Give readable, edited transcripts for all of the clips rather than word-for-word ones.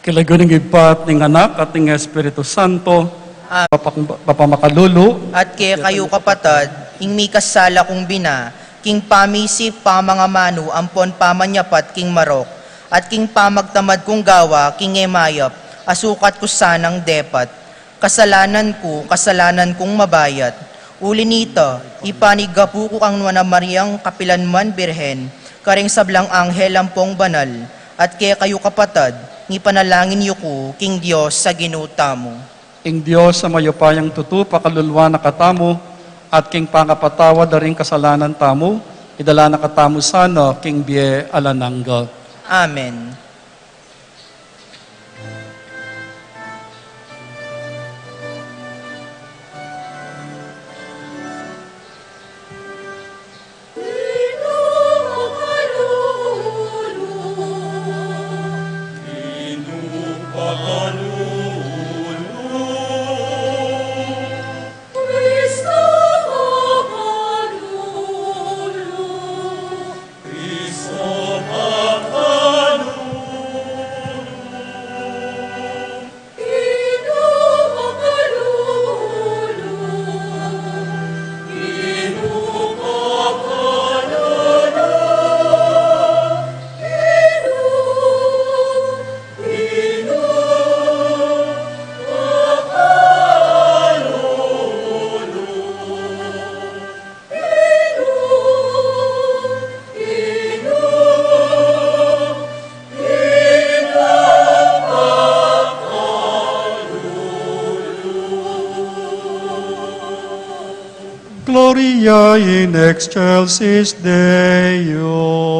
Kilaguning ipat ng anak at ng Espiritu Santo, papamakalulu, At kaya kayo kapatad, ing mi kasala kong bina, king pamisip pamangamano ampon pamanyapat king marok, at king pamagtamad kong gawa king emayap, asukat ko sanang depat. Kasalanan kong mabayat. Uli nito, ipanigapu ko kang Nuana Mariang kapilanman birhen, karing sablang anghel ampong banal, at kaya kayo kapatad, ngipanalangin yu ko king Diyos sa ginuta mo. ing Diyos sa mayupayang tutu, pakalulwa na katamo, at king pangapatawa da rin kasalanan tamo, idala na katamo sana, king biye alanangga. Amen. Gloria in excelsis Deo.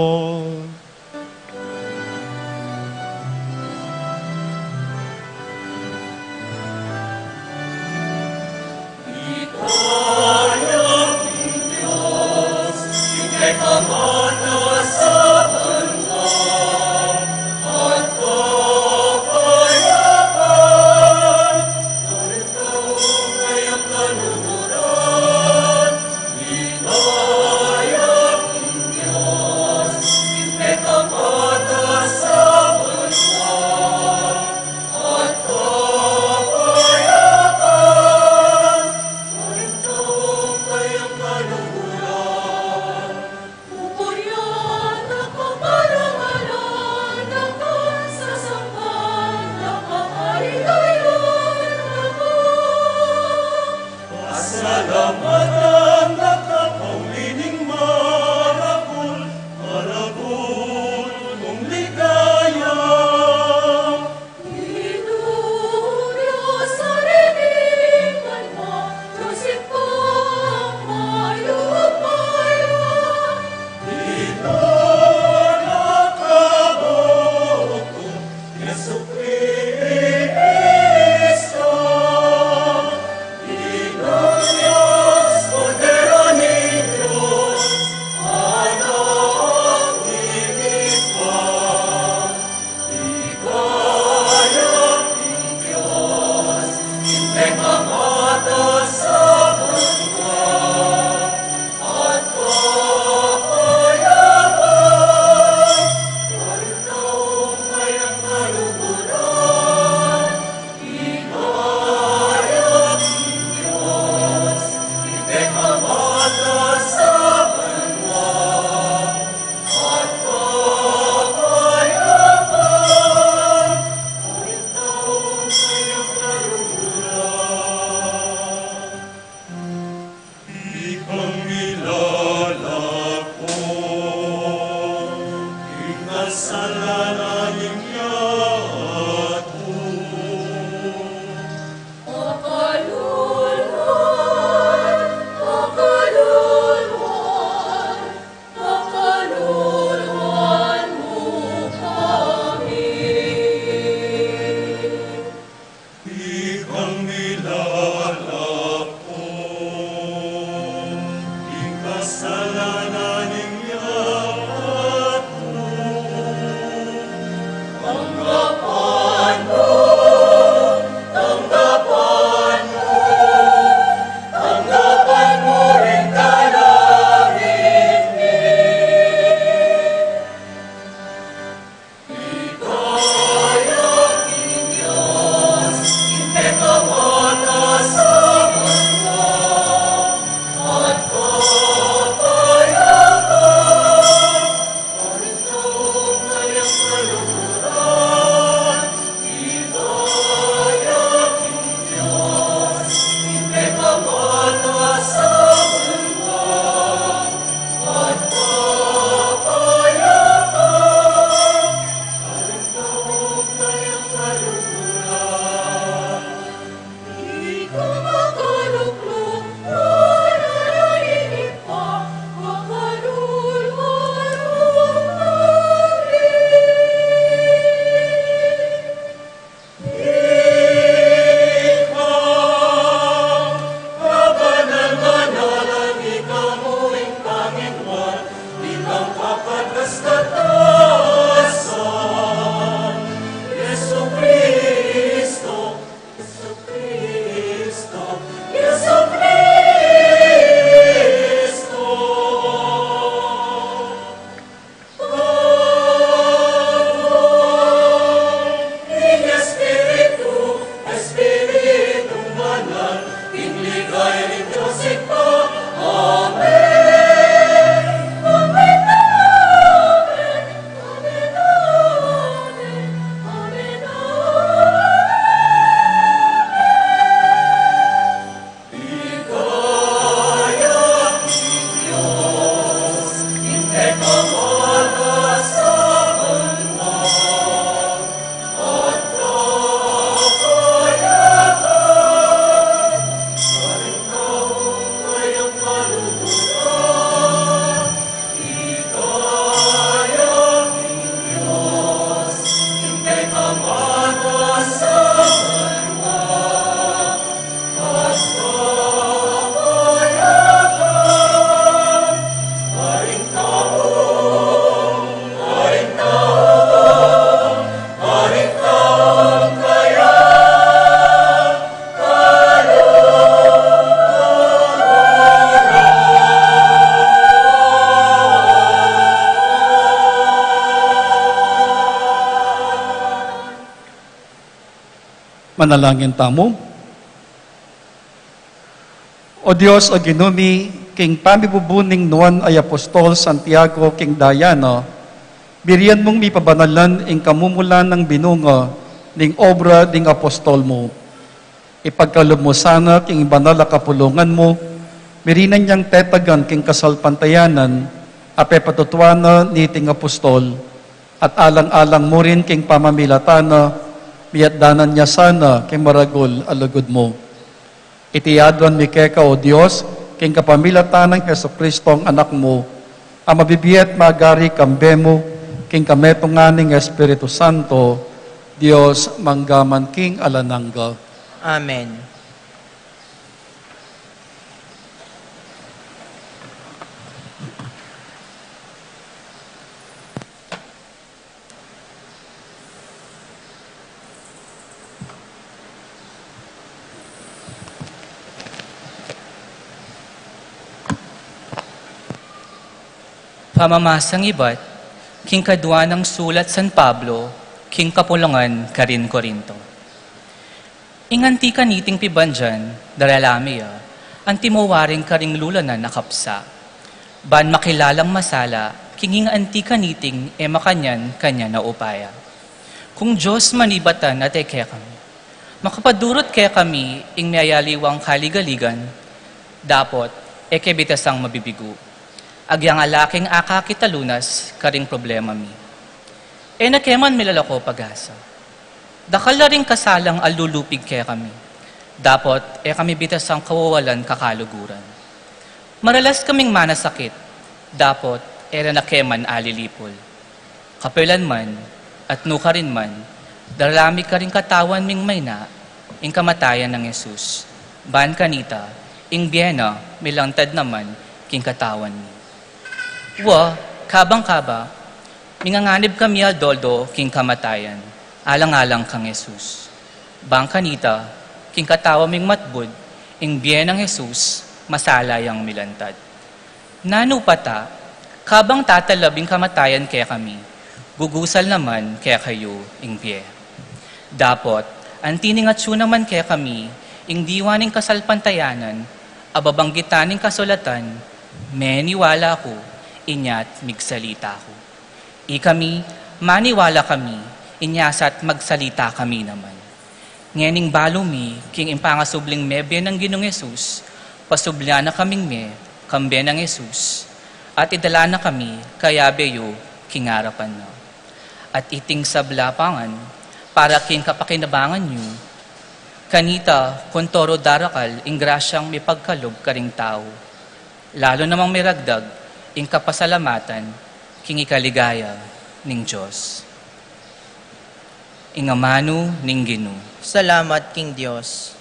Manalangin tamo. O Diyos, o ginumi, king pamibubuning nuan ay Apostol Santiago, king Dayano, biriyan mong mipabanalan ing kamumulan ng binunga ning obra ding apostol mo. Ipagkalob mo sana king banal na kapulungan mo, mirinan niyang tetagan king kasalpantayanan, ape patutuana ni ting apostol, at alang-alang mo rin king pamamilatana, miyatdanan niya sana king maragol alagod mo. Itiyadwan mi keka o Diyos, king kapamilatan ng Heso Kristo ang anak mo, ang mabibiyat magari kambe mo, king kametunganing Espiritu Santo, Diyos manggaman king alanangga. Amen. Pamamasang iba't, king kadwa ng sulat San Pablo, king kapulungan karin Korinto. Inganti ka niting pibanjan, daralamia, ang timowaring karing lulanan nakapsa. Ban makilalang masala, king anti ka niting e makanyan kanya na upaya. Kung Diyos manibatan at eke kami, makapadurot kaya kami ing mayaliwang kaligaligan, dapot eke bitasang mabibigo. Agyang alaking akakitalunas, karing problema mi. E nakeman milalako pag-asa. Dakal na rin kasalang alulupig kaya kami. Dapot, kami bitas ang kawawalan kakaluguran. Maralas kaming manasakit. Dapot, nakeman alilipol. Kapilan man, at nuka rin man, darami ka rin katawan ming may na, ing kamatayan ng Yesus. Ban kanita, ing biyena, milangtad naman, king katawan mi. Wa, kabang-kaba, minganganib kami aldoldo king kamatayan, alang-alang kang Jesus. Bang kanita, king katawa ming matbud, ing biyen ng Jesus, masalayang milantad. Nano pata, kabang tatalabing kamatayan kaya kami, gugusal naman kaya kayo ing biye. Dapot, ang tiningatsyo naman kaya kami, ing diwaning kasalpantayanan, ababanggitan ng kasulatan, meniwala ko, inyat migsalita ko. Ikami, maniwala kami, inyasat magsalita kami naman. Ngening balumi, king impangasubling mebye ng Ginong Yesus, pasublia na kaming kambe ng Yesus, at idala na kami, kaya beyo, kingarapan na. At iting sablapangan, para king kapakinabangan nyo, kanita, kontoro darakal, ing grasyang may pagkalob karing tao. Lalo namang may ragdag, ing kapasalamatan, king ikaligaya ning Diyos. Ing amano ning Ginoo. Salamat, King Diyos.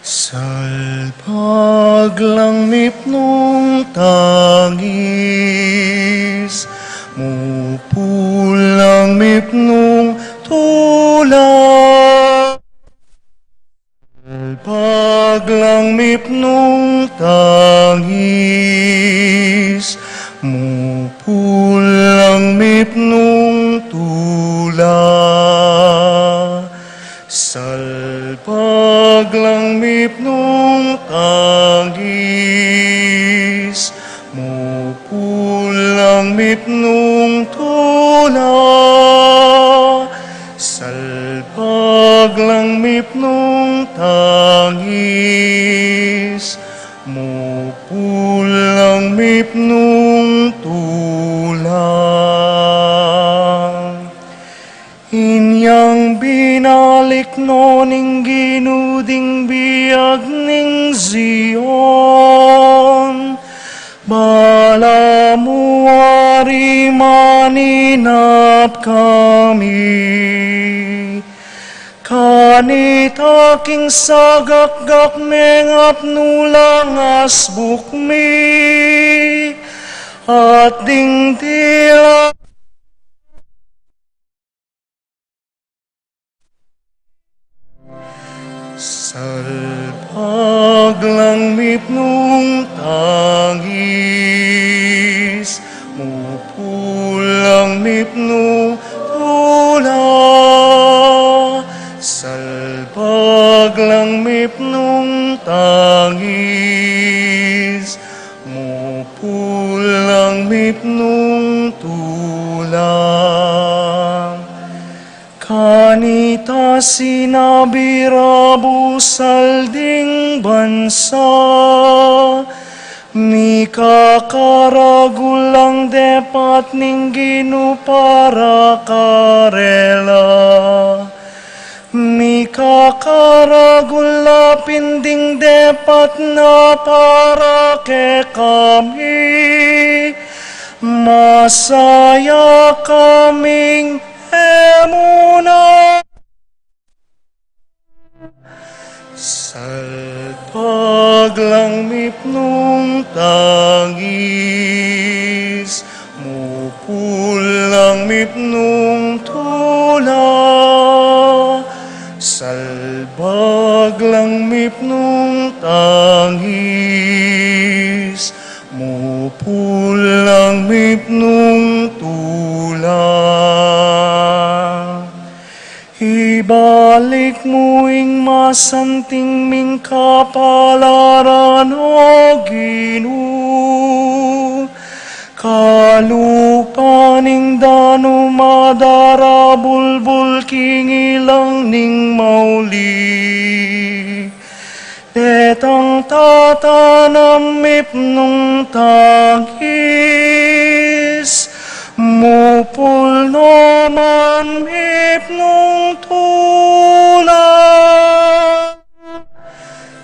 Salpaglangmip nung tangis, mupulangmip nung tulak. Salpaglangmip nung tangis, mupulangmip nung tulak. Salpaglangmip nung tangis, mupulangmip nung tula. Salpaglangmip nung tangis, mupulangmip nung tula. Inyang binalik no ning ginuding biyag ning Zion. Balamuari maninap kami. Kanit aking sagakgak mengap nulang asbukmi. At dingtila salpag langmip nung tangis, mupulang mip nung tula. Salpag langmip nung tangis, mupulang mip nung tula. Kanita sinabirabu salding bansa, Mika karagulang depat ningginu para karela. Mika karagula pinding depat na para ke kami. Masaya kaming emuna. Salpag langmip nung tangis, mupulang mip nung tula. Salpag langmip nung tangis, mupulang mip nung tula. Ibalik mo ing masanting ming kapalaran o Ginu. Kalupaning dano madara bulbul king ilang ning mauli. Detang tatanamip nung tangis, mupul naman mip nung tula.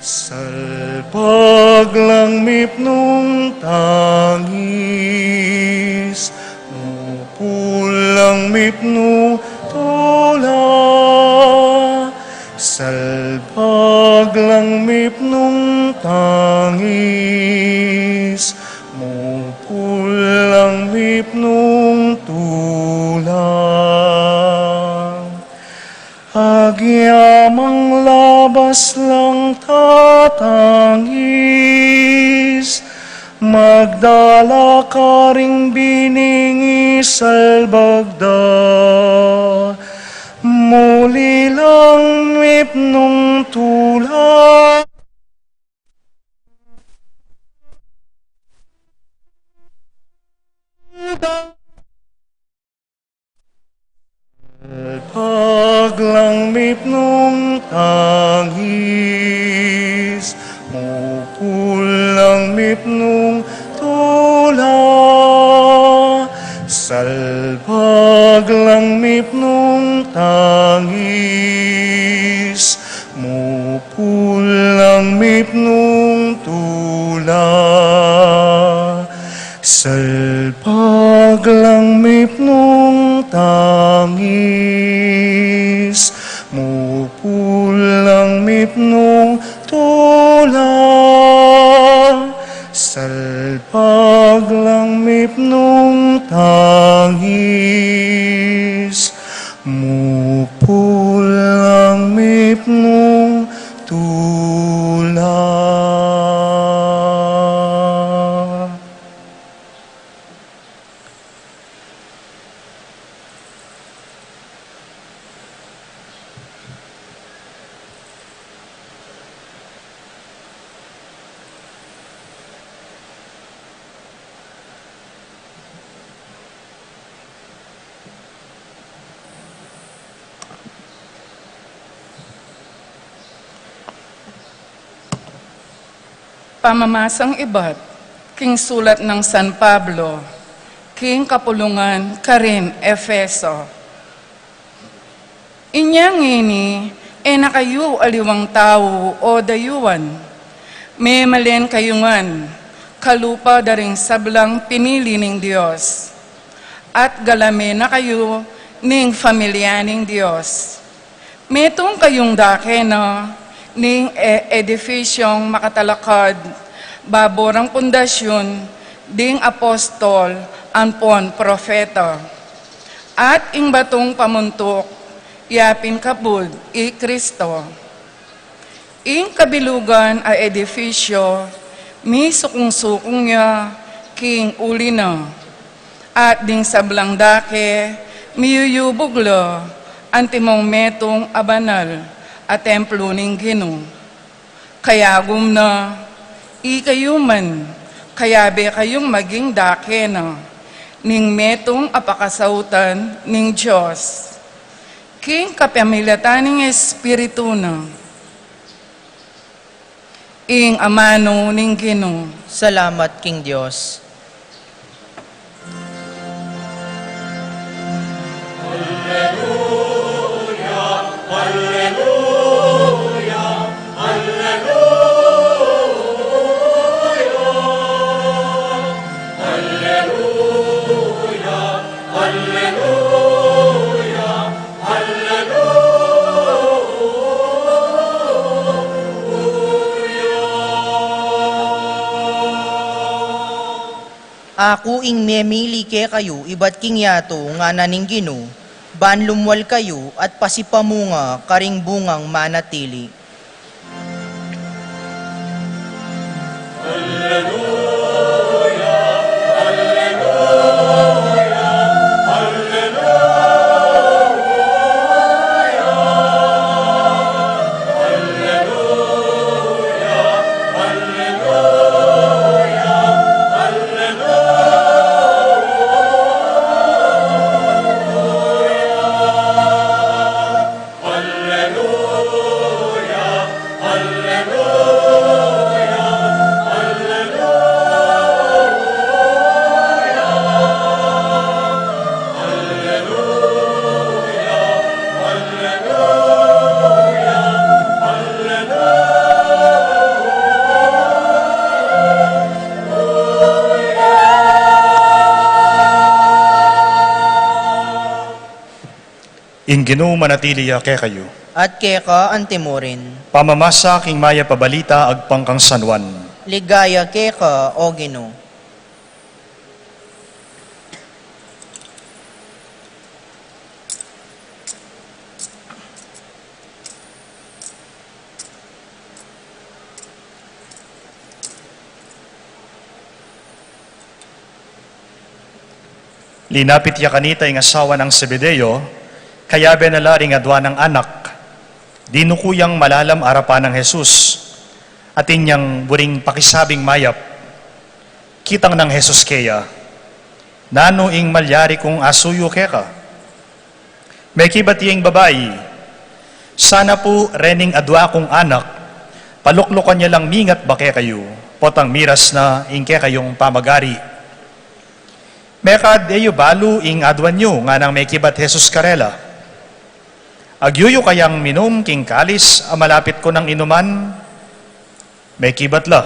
Salpag langmip nung tangis, mupul langmip nung tula. Salpag langmip nung tangis, mupul langmip nung tula. Agyamang labas lang tatangis, magdala ka ring biningi salbagda. Muli lang mip nung tula. Salpag langmip nung tangis, mupul langmip nung tula. Salpag langmip nung tangis, mupul langmip nung tula. Salpag langmip nung tangis, mupul langmip nung tula. Salpag langmip nung tangis, mupul langmip nung tula. Pamamasang iba't, king sulat ng San Pablo, king kapulungan, Karin, Efeso. Inyang ini, nakayu aliwang tao o dayuan, May malen kayungan, kalupa daring sablang pinili ning Dios. At galame na kayo ning familya ning Dios. Metong kayong dake na ning edifisyong makatalakad, baborang pundasyon, ding apostol, anpon profeta. At ing batong pamuntok, yapin kapud, i Kristo. Ing kabilugan a edifisyo, mi sukong-sukong niya, king uli na. At ding sablang dake, miyuyubog lo, antimong metong abanal, at templo ning Ginoo. Kayagum na, ikayuman, kayabe kayong maging dake na, ning metong apakasautan ning Diyos. King kapamilatan ning Espiritu na, ing amano ning Ginoo. Salamat, King Diyos. Ako ing memili ke kayo, iba't king yato nga naning Ginoo, ban lumwal kayo at pasipamunga karing bungang manatili. In Ginoo manatiliya ke kayo. At keka antimorin, Pamamasa king maya pabalita agpangkang sanwan. ligaya keka o Ginoo. Linapit ya kanita ing asawa ng Zebedeo, kaya benalaring adwa ng anak, dinukuyang malalam arapan ng Jesus, at inyang buring pakisabing mayap, kitang ng Jesus kaya, nano ing malyari kong asuyo keka. May kibatiyeng babae, sana po rening adwa kong anak, paluklukan niya lang mingat ba kaya kayo, potang miras na ing kaya kayong pamagari. Mekad eyo balu ing adwan nyo nga nang may kibat Jesus karela. Agyuyo kayang minum king kalis malapit ko ng inuman, may kibat la.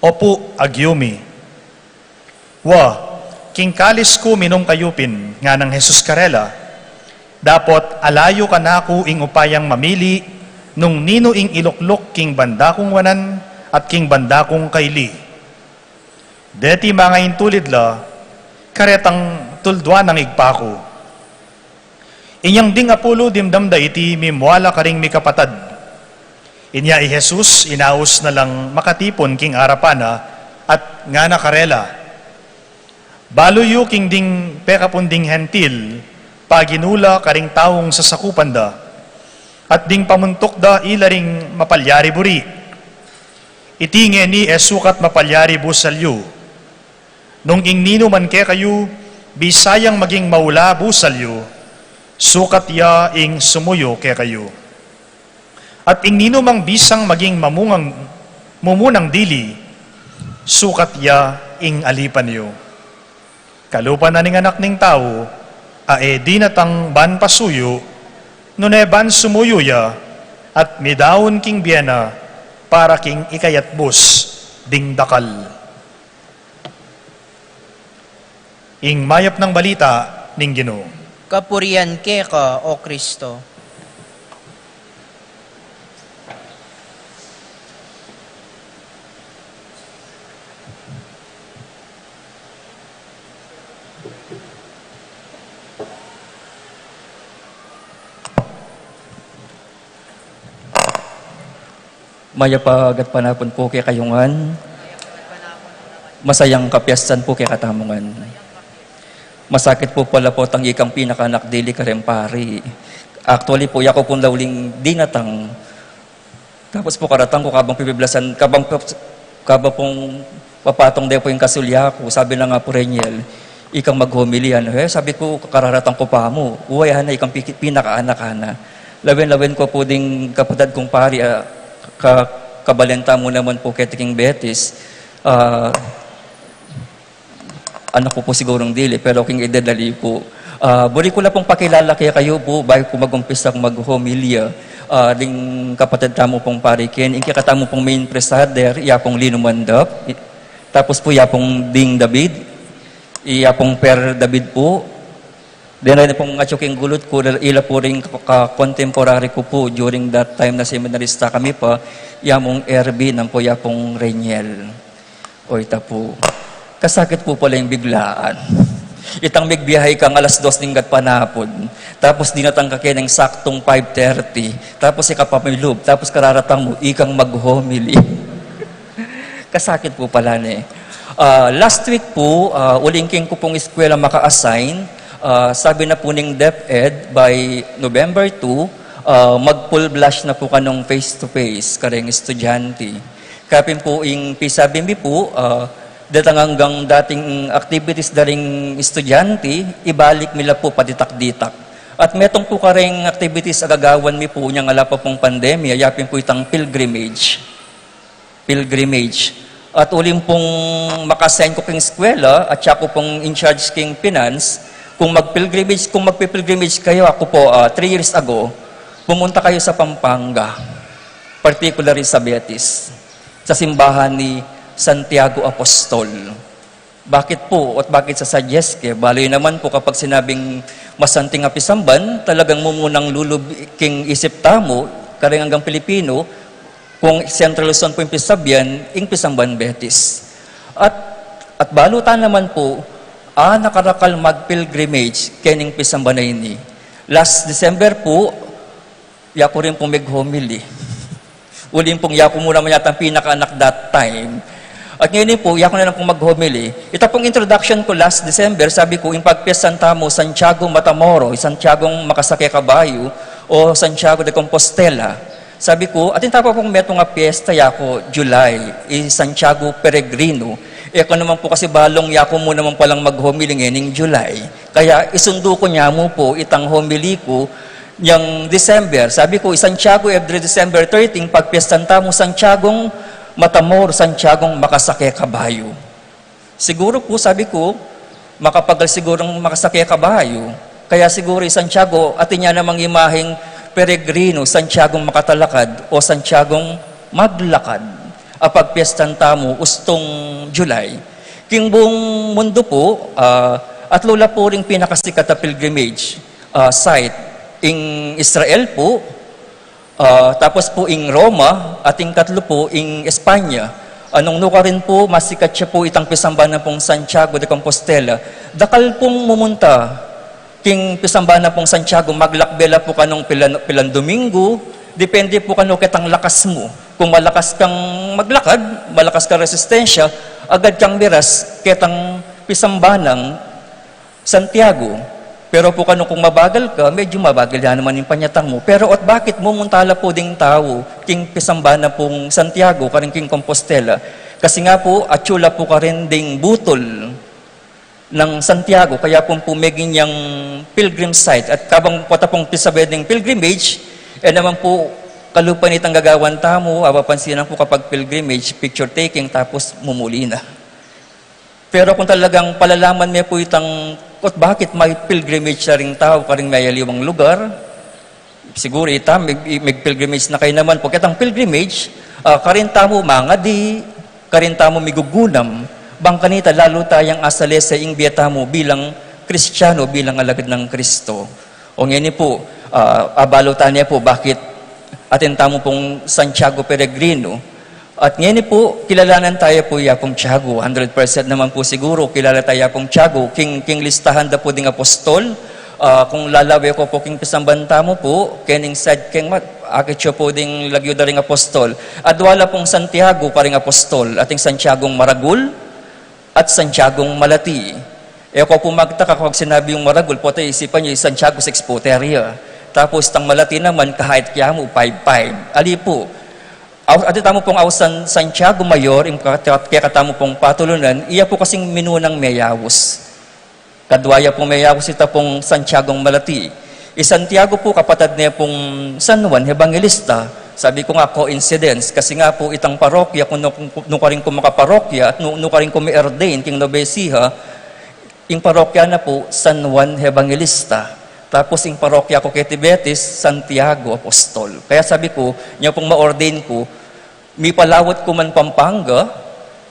Opo agyumi. Wa, king kalis ko minum kayupin nga ng Jesus karela. Dapot alayo ka na ko ing upayang mamili nung nino ing iluklok king banda kong wanan at king banda kong kaili. Deti mga intulid la, karetang tuldwa ng igpako. Inyang ding apulo dimdamda iti mimwala karing mikapatad. Inya i Jesus inaus na lang makatipon king arapana at nga nakarela. Baluyo king ding pekapunding hentil, paginula karing taong sasakupan da, at ding pamuntok da ilaring mapalyari buri. Itinge ni esukat mapalyari busalyo. Nung ing nino man ke kayo, bisayang maging maula busalyo, sukat ya ing sumuyo ke kayo. At ing nino mang bisang maging mumunang dili, sukat ya ing alipan yo. Kalupan na ning anak ning tao, ae di natang ban pasuyo, nune ban sumuyo ya, at midaon king biena, para king ikayatbus ding dakal. Ing mayap ng balita ning Ginoo. Kapurian ke ka, O Kristo. Mayapagat panapon po kay kayungan. Masayang kapiyasan po kay katamungan. Masakit po pala po tang ikang pinakanak dili karempari. Actually po, yako pong lawling dinatang. Tapos po karatang ko kabang pibiblasan, kabang pong papatong de po yung kasulya ko. Sabi na nga po Reniel, ikang maghumilian. Sabi ko, kararatang ko pa mo. Uwayahan na ikang pinakaanak na. Lawin-lawin ko po ding kapatid kong pari, kabalenta mo naman po kay King Betis. Anak ko po sigurong dili, pero king idadali po. Buri ko na pong pakilala kaya kayo po, bago ko mag-umpisa mag-homilia, ding kapatid tamo pong parikin, inki katamo pong main presider, iya pong Lino Mandap, tapos po iya pong Ding David, iya pong Per David po, then rin pong atsuking gulot ko, ila po rin contemporary ko po during that time na seminarista kami pa, iya mong RB, nang po iya pong Reniel. O ita po. Kasakit po pala yung biglaan. Itang migbiyahe kang alas 2 ng panapod. Tapos dinatang ka ng saktong 5:30. Tapos ikapamilub. Tapos kararatang mo, ikang mag-homily. Kasakit po pala na eh. Last week po, ulingking ko pong eskwela maka-assign. Sabi na po ng DepEd by November 2, mag-full blush na po kanong face-to-face kareng estudyante. Kapin po yung pisabi mi po, datang hanggang dating activities daring estudyante, ibalik nila po patitak-ditak. At metong po kareng activities agagawan mi po niyang ala pa pong pandemya, yapin po itang pilgrimage. Pilgrimage. At uling pong makasign ko pong eskwela at siya ko pong in charge king finance, kung magpipilgrimage kayo, ako po 3 years ago, pumunta kayo sa Pampanga, particularly sa Betis, sa simbahan ni Santiago Apostol. Bakit po? At bakit sa suggest ke? Baloy naman po kapag sinabing masanting apisamban, talagang mumunang lulub king isip tamo, kareng hanggang Pilipino, kung Central Luzon po yung pisabyan, ing pisamban Betis. At balutan naman po, nakarakal mag-pilgrimage kening pisamban na ini. Last December po, yako rin po mag-homily. Uling pong yako muna man yata ang pinakaanak that time. At ngayon po, yako na lang pong mag-homily. Ito pong introduction ko last December, sabi ko, yung pagpiyasan tamo, Santiago Matamoros, Santiago Makasake Kabayo, o Santiago de Compostela. Sabi ko, at yung tapa pong meto nga piyesta, yako, July, Santiago Peregrino. Eko naman po kasi balong yako mo naman palang mag-homily ngayon July. Kaya isundo ko niya mo po itang homily ko yung December. Sabi ko, Santiago every December 13, pagpiestan tamo Santiagong Matamoros, Santiagong Makasake Kabayo. Siguro po, sabi ko, makapagal sigurong Makasake Kabayo. Kaya siguro Santiago, atin niya namang imaheng Peregrino, Santiagong Makatalakad o Santiagong Maglakad. Pagpiestan tamo, ustong July. King buong mundo po, at lula po rin pinakasikat na pilgrimage site. Ing Israel po, tapos po ing Roma, at ing katlo po ing Espanya. Anong nuka rin po, masikat siya po itang pisambanan pong Santiago de Compostela. Dakal pong mumunta, king pisambanan pong Santiago, maglakbela po kanong pilan Domingo, depende po kano kitang lakas mo. Kung malakas kang maglakad, malakas kang resistensya, agad kang miras kitang pisambanang Santiago. Pero po kano kung mabagal ka, medyo mabagal yan naman yung panyatang mo. Pero at bakit mumuntala po ding tao, king pisambana pong Santiago, karing king Compostela? Kasi nga po, atsula po ka rin ding butol ng Santiago, kaya po pumigin yung pilgrim site. At kabang pata pong pisabeding pilgrimage, naman po, kalupan itang gagawan tamo, apapansinan po kapag pilgrimage, picture taking, tapos mumuli na. Pero kung talagang palalaman niya po itang, at bakit may pilgrimage na rin tao, karing may aliwang lugar, siguro may pilgrimage na kayo naman po. Kitang pilgrimage, Karintamo mangadi, karintamo migugunam, bang kanita lalo tayang asale sa ingbiyatamo bilang Kristiyano, bilang alagad ng Kristo. O ngayon po, abalutan niya po bakit atin tamo pong Santiago Peregrino. At ngayon po, kilalanan tayo po yapong Tiago. 100% naman po siguro, kilala tayo yapong Tiago. King listahan da po ding apostol. Kung lalawi ko po king pisambanta mo po, kening said king akit siya po ding lagyo da ring apostol. At wala pong Santiago paring apostol, ating Santiagong Maragul at Santiagong Malati. Ko po magtaka kapag sinabi yung Maragul, po tayo isipan niyo, Santiago Sexpoteria. Tapos tang Malati naman, kahit kaya mo, 5-5. Ali po, at tamo pong San Santiago Mayor, kaya katamo pong patulunan, iya po kasing minunang Mayawos. Kadwaya pong Mayawos ita pong Santiagong Malati. Santiago po kapatid niya pong San Juan Evangelista. Sabi ko nga, coincidence, kasi nga po itang parokya, kung ka rin ko makaparokya, at nung ka rin ko may-ordain, king Nobesiha, yung parokya na po, San Juan Evangelista. Tapos yung parokya ko kay Tibetis, Santiago Apostol. Kaya sabi ko, niya pong ma-ordain ko, may palawat ko man Pampanga,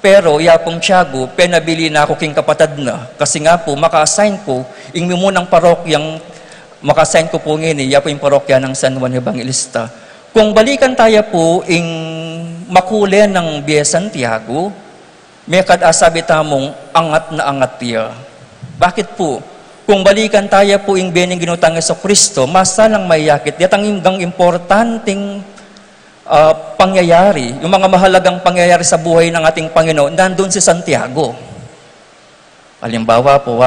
pero yapong Tiago, penabili na ako king kapatid na. Kasi nga po, maka-assign ko, yung munang parokyang, maka-assign ko po ngayon, yapong yung parokya ng San Juan Evangelista. Kung balikan tayo po, yung makule ng Bia Santiago, may kadasabi tamong angat na angat tiya. Bakit po? Kung balikan tayo po yung bening ginutang sa Kristo, masalang mayakit. Yatang yung importanteng pangyayari, yung mga mahalagang pangyayari sa buhay ng ating Panginoon, nandun si Santiago. Halimbawa po,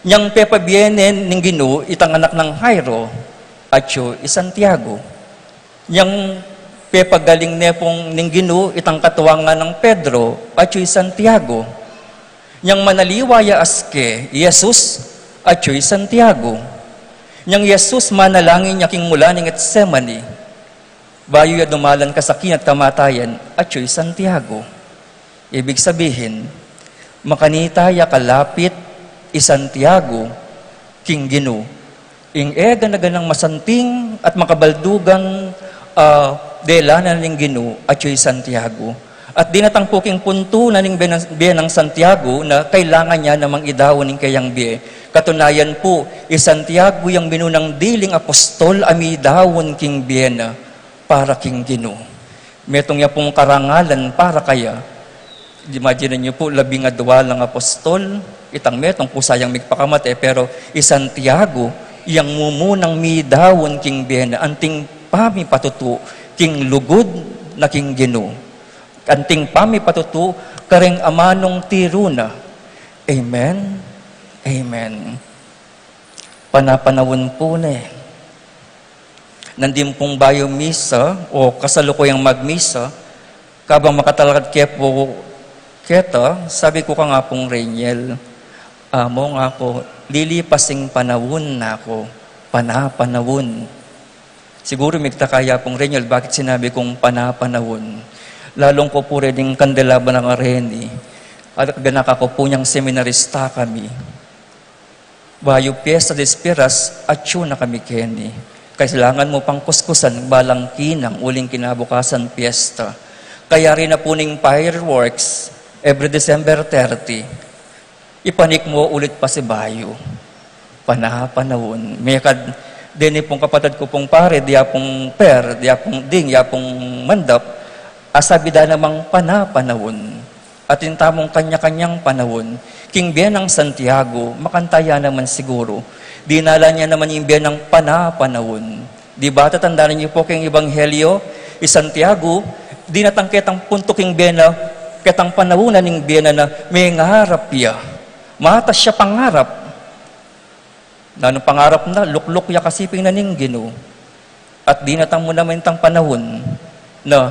niyang pepabienen ng Ginoo, itang anak ng Jairo, at siyo, Santiago. Niyang pepagaling niya pong ning Ginoo, itang katuwangan ng Pedro, at siyo, Santiago. Yang manaliwaya aske, Jesus, at siyo'y Santiago. Yang Jesus manalangin niya king mula ng Getsemani, bayo ya dumalan kasakin at kamatayan, at siyo'y Santiago. Ibig sabihin, makanita ya kalapit, Santiago, king Ginoo. Ing ganaganang masanting at makabaldugan delanan ng Ginoo, at siyo'y Santiago. At dinatang puking punto na ning biye ng Santiago na kailangan niya namang idawon ng kayang biye. Katunayan po, Santiago yung binunang diling apostol amidawon king biye na para king Ginoo. Metong niya pong karangalan para kaya. Imagine niyo po, 12 lang apostol, itang metong po sayang migpakamate, pero Santiago yung mumunang midawon king biye na anting pami patutu king lugod na king Ginoo. Kanting pami patutu, kareng amanong tiruna. Amen? Amen. Panapanawon po na Nandim pong bayo misa, o kasalukuyang magmisa, kabang makatalakad kaya po keta, sabi ko ka nga pong Reniel, amo nga po, lilipasing panawon na ako, panapanawon. Siguro migtakaya pong Reniel, bakit sinabi kong panapanawon? Lalong ko po rin yung kandelaba ng areni. At ganaka ko po niyang seminarista kami. Bayo Piesta de Espiras, at yun na kami keni. Kailangan mo pang kuskusan, balang kinang, uling kinabukasan Piesta. Kaya rin na po ning fireworks, every December 30. Ipanik mo ulit pa si Bayo. Panapanawon. May din pong kapatid ko pong pare, diya pong per, diya pong ding, diya pong mandap, asabida namang panapanawon at yung tamong kanya-kanyang panahon, king biyan ng Santiago, makantaya naman siguro. Dinala niya naman yung biyan ng panapanawon. Di ba, tatandaan niyo po king Ebanghelyo, Santiago, di natangketang punto king biyan na, ketang panawonan ng biyan na may ngarap ya. Matas siya pangarap. Nano pangarap na, lukluk ya kasiping na ning Ginoo. At di natang mo naman tang panahon na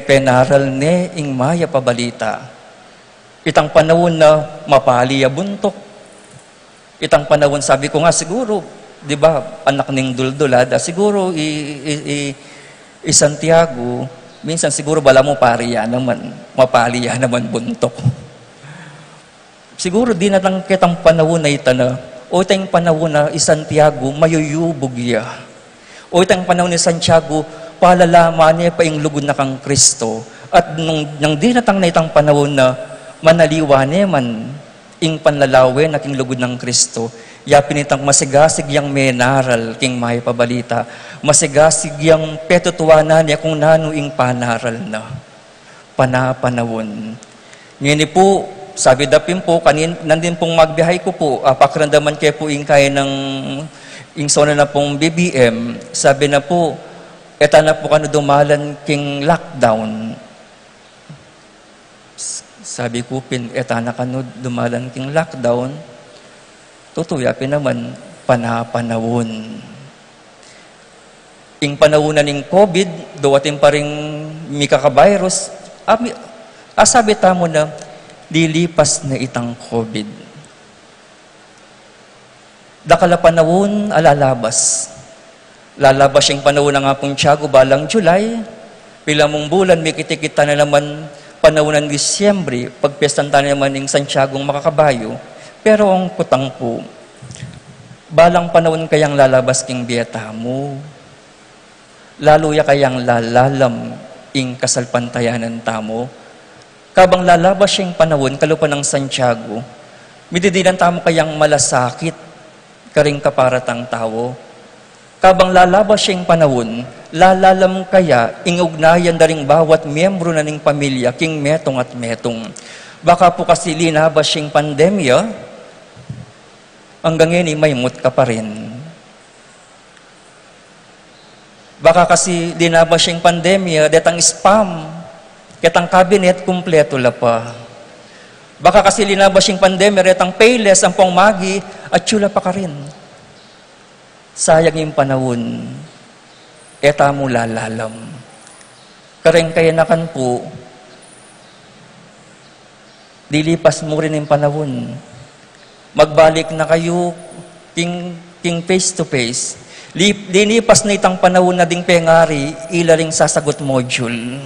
penaral ne ing maya pabalita. Itang panahon na mapali ya buntok. Itang panahon, sabi ko nga siguro, di ba, anak ning duldulada, siguro Santiago, minsan siguro bala mo pariya naman, mapaliya naman buntok. Siguro di na lang kitang panahon na itana, o itang panahon na Santiago mayuyubog ya. O itang panahon ni Santiago, palalaman niya pa ing lugod na kang Kristo. At nang dinatang na itang panahon na manaliwa niya man ing panlalawin na king lugod ng Kristo, ya pinitang masigasig yang menaral king may pabalita, masigasig yang petutuanan niya kung nano ing panaral na panapanawon. Ngayon po, sabi dapin po, nandin pong magbihay ko po, pakrandaman kayo po ing kaya ng ing sona na pong BBM, sabi na po, eta na po kano dumalan king lockdown. Sabi ko, eta na kano dumalan king lockdown, tutuyapin naman, panapanawon. Ing panawunan ng COVID, duwatin pa rin mikaka-virus, sabi tamo na, lilipas na itang COVID. Dakala panawon, alalabas. Lalabas yung panahon na nga pong Tiago, balang July, pila mong bulan, may kitikita na naman panahon ng Disyembre, pagpestanta na naman ng Santiago makakabayo. Pero ang kutang po, balang panahon kayang lalabas king biyeta mo, lalo ya kayang lalalam ing kasalpantayanan tamo. Kabang lalabas yung panahon, kalupan ng Santiago, mididinan tamo kayang malasakit, karing kaparatang tao. Kabang lalabas yung panahon, lalalam kaya ingugnayan daring bawat miyembro na ning pamilya, king metong at metong. Baka po kasi linabas yung pandemya, hanggang ngayon may mut ka pa rin. Baka kasi linabas yung pandemya, detang spam, ketang kabinet, kumpleto la pa. Baka kasi linabas yung pandemya, retang payless, ang pangmagi, at tsula pa ka rin. Sayang yung panahon, eta mo lalalam. Kareng kaya nakan po, dilipas mo rin yung panahon. Magbalik na kayo, king face to face. Linipas na itang panahon na ding pengari, ilaring sasagot module.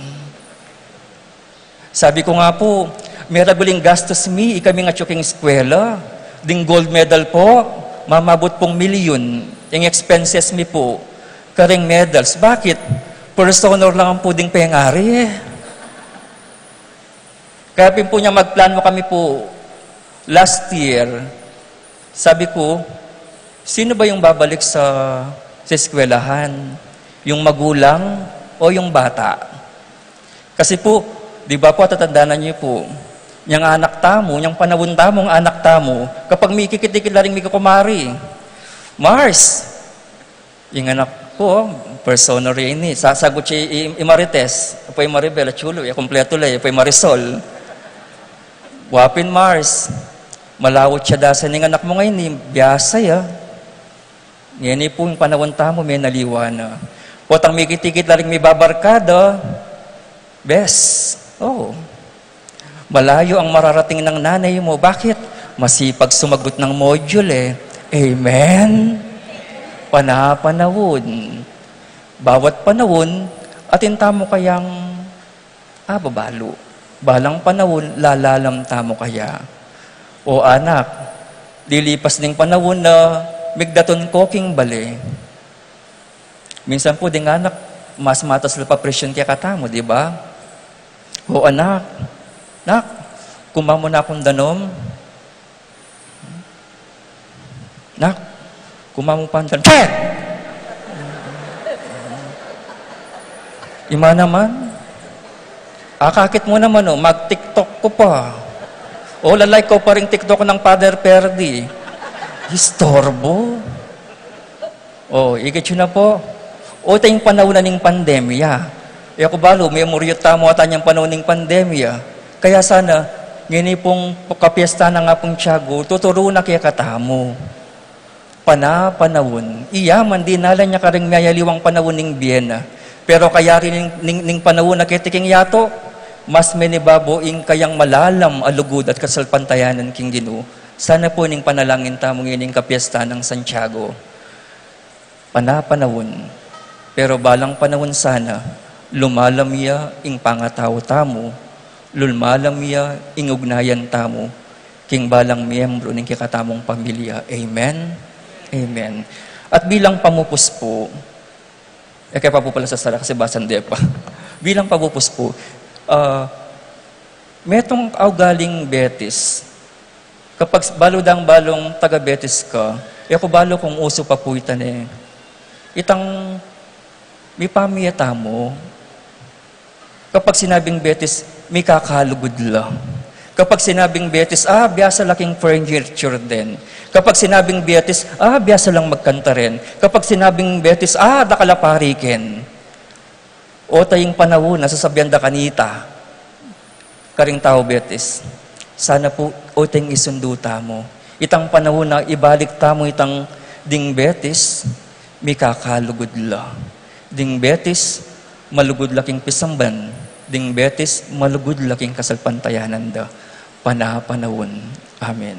Sabi ko nga po, meraguling gastos mi, ikami nga tsuking eskwela, ding gold medal po, mamabot pong milyon. Yung expenses mi po, karing medals. Bakit? First honor lang ang puding pengari. Kaya po niya magplano kami po last year. Sabi ko, sino ba yung babalik sa eskwelahan? Yung magulang o yung bata? Kasi po, di ba po, tatandaan niyo po, yung anak tamo, yung panahon tamong anak tamo, kapag may kikitikil na rin may kukumari, Mars, yung anak ko, persona rin ni, sasagot siya Imarites, apoy Maribel, chulo, kompleto lang, apoy Marisol. Wapin Mars, malawot siya dasan ng anak mo ngayon, biyasa ya. Yan po yung panahon tamo, may naliwa na. Potang may kitikit na rin may babarkada, best. Oh. Malayo ang mararating ng nanay mo. Bakit? Masipag sumagot ng module eh. Amen? Panapanawon. Bawat panahon, atin tamo kayang babalo. Balang panahon, lalalam tamo kaya. O anak, dilipas ng panahon na migdaton ko king bali. Minsan po ding anak, mas matas pa presyon kaya katamo, di ba? O anak, kumamo na akong danom. Nak, kumamo pa ang danom. Ima naman, kakit mo naman, mag-tiktok ko pa. O lalike ko pa rin tiktok ng Father Perdi. Istorbo. O, ikit yun na po. O tayong panahon na ng pandemya. E ako balo, may muryot tamo ata niyang panahon ng pandemya. Kaya sana, ngayon pong kapiesta na nga pong Tiago, tuturo na kaya katamo. Panahon. Iyaman, di nala niya karing mayaliwang panahon ng Vienna. Pero kaya rin ng panahon na kitiking yato, mas menibaboing kayang malalam alugod at kasalpantayanan king Ginoo. Sana po ning panalangin tamong ining kapiesta ng Santiago. Panahon. Pero balang panahon sana, lumalamya ing pangatao tamo, lumalamya ing ugnayan tamo, king balang miyembro ng kikatamong pamilya. Amen? Amen. At bilang pamupos po, Kaya pa po pala sa Sara kasi basan pa. Bilang pabupos po, metong aw galing Betis, kapag balong taga Betis ka, ako balo kung uso pa po itan itang may pamiyata mo. Kapag sinabing Betis, may kakalugod lang. Kapag sinabing Betis, biyasa laking furniture din. Kapag sinabing Betis, biyasa lang magkanta rin. Kapag sinabing Betis, dakalaparikin. O tayong panahon, nasasabihan da kanita. Karing tao Betis, sana po, o tayong isunduta mo. Itang panahon na ibalik tamo itang ding Betis, may kakalugod la. Ding Betis, malugod laking pisamban. Ding Betis, malugod laking kasalpantayanan da. Panapanahon. Amen.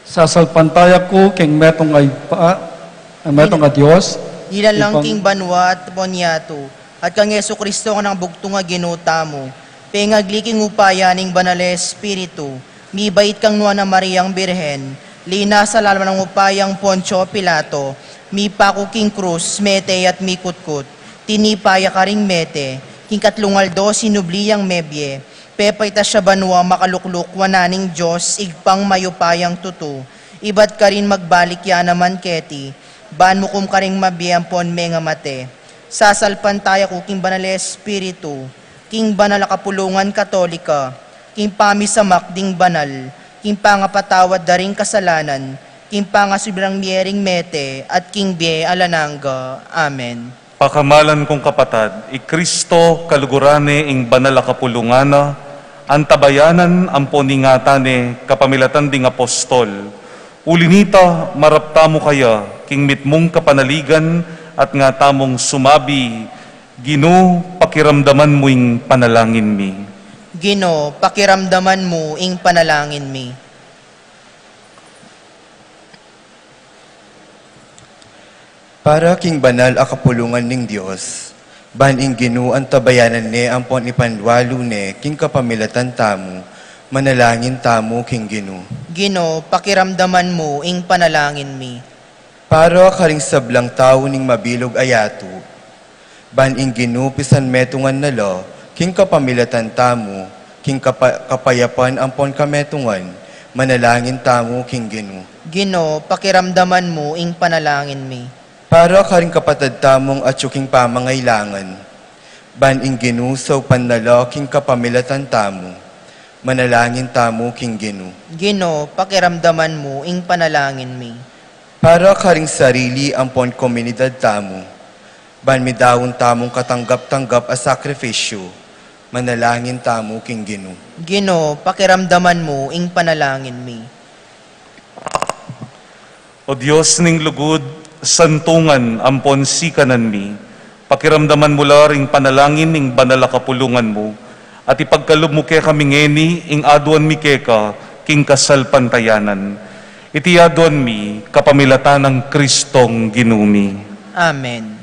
Sasalpantaya ko king metong a Dios. Ilan lang Ipang- king banwa at ponyatu, at kang Yesu Kristo nga ng bugtong nga ginuta mo. Pengagli king upaya ning banale espiritu, mi bait kang nuwa na Mariang Birhen, lina sa lalaman ng upayang Poncio Pilato, mi pako king krus, mete at mi kutkut, tinipaya ka ring mete, king katlungaldo sinubliyang mebye, pepay ta siya banwa makalukluk wananing Diyos, igpang mayupayang tutu, ibat ka rin magbalik ya naman keti, ban mo kum ka ring mabiyampon menga mate, sasalpantaya ko king banale espiritu, king banal kapulungan katolika, king pamisamak ding banal, king pangapatawad daring kasalanan, king pangasubrang miyering mete, at king bie alananga. Amen. Pakamalan kong kapatad, Kristo kalugurane ing banal a kapulungana, antabayanan ang poningatane kapamilatan ding apostol. Ulinita maraptamo kaya, king mitmong kapanaligan at nga tamong sumabi, Gino, pakiramdaman mo ing panalangin mi. Gino, pakiramdaman mo ing panalangin mi. Para king banal a kapulungan ning Dios, ban ing Gino ang tabayanan ni ampon ipanwalo ni king kapamilatan tamo, manalangin tamo king Gino. Gino, pakiramdaman mo ing panalangin mi. Para karing sablang tao ning mabilog ayato, ban ing Gino pisan metungan nala, king kapamilatan tamo, king kapayapan ampon kametungan, manalangin tamo king Gino. Gino, pakiramdaman mo ing panalangin mi. Para karing kapatid tamong at king pamangailangan, ban ing Gino sa panala king kapamilatan tamo, manalangin tamo king Gino. Gino, pakiramdaman mo ing panalangin mi. Para karing sarili ampon komunidad tamo, ban mi dawon tamong katanggap-tanggap a sakripisyo, manalangin tamo king Gino. Gino, pakiramdaman mo ing panalangin mi. O Diyos ning lugod, santungan ampon sikanan mi, pakiramdaman mo laring panalangin ning banal a kapulungan mo, at ipagkalob mo kaya kami ngeni, ing aduan mi keka, king kasalpantayanan. Iti aduan mi, kapamilatan ng Kristong ginumi. Amen.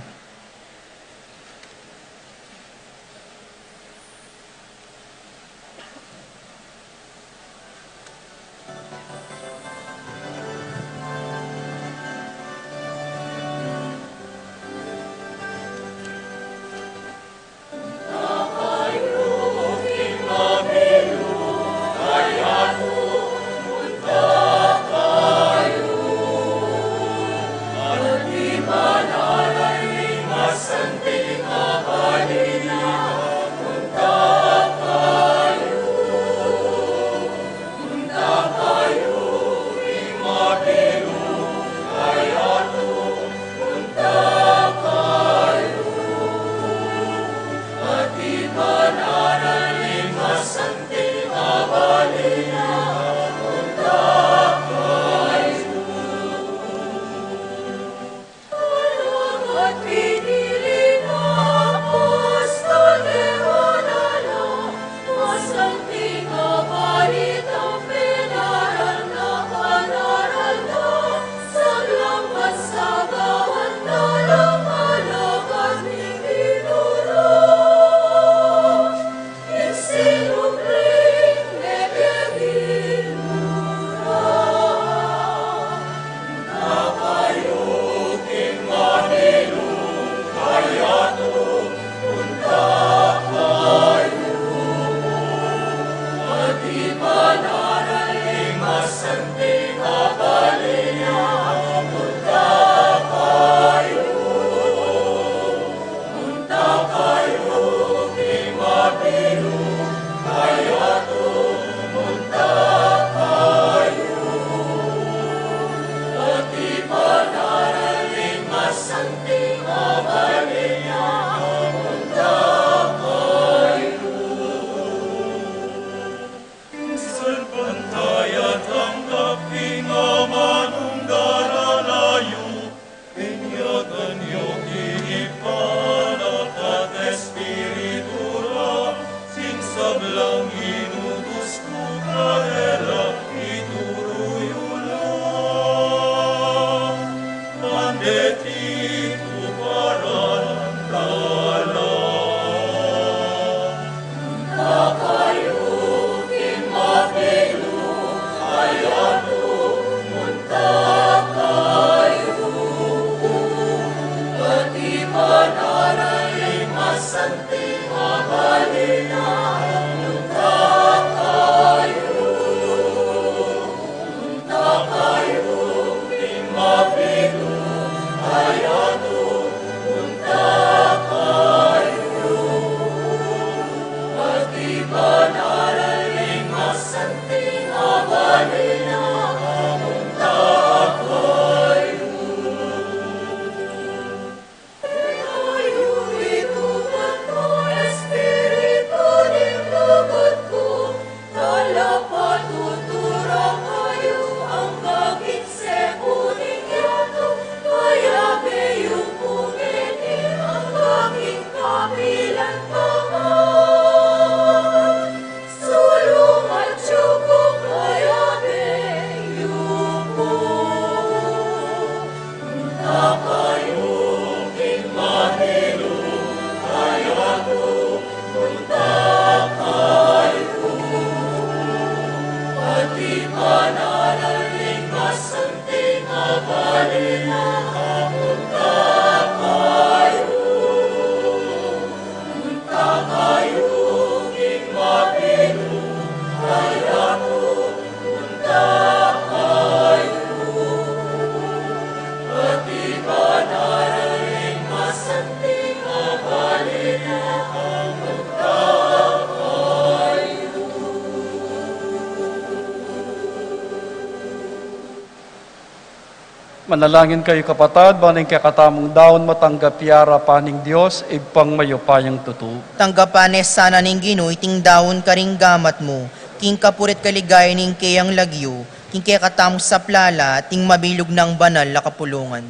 Manalangin kayo kapatad, baning kakatamong daon matanggap yara paning Diyos, ipang mayupayang tutu. Tanggapanes sana ning Ginoo iting dawon karing gamat mo, king kapurit kaligay ning kayang lagyo, king kaya katamo sa plala, ting mabilog ng banal na kapulungan.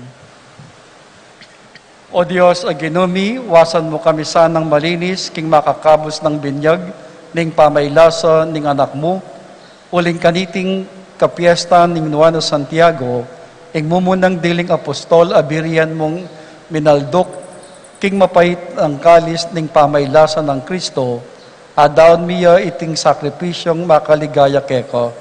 O Diyos, aginumi, wasan mo kami sanang malinis, king makakabos ng binyag, ning pamaylasa ning anak mo, uling kaniting kapiesta ning Nuano Santiago, ing mumunang diling apostol, abirian mong minaldok, king mapait ang kalis ning pamaylasa ng Kristo, adaon miya iting sakripisyong makaligaya keko,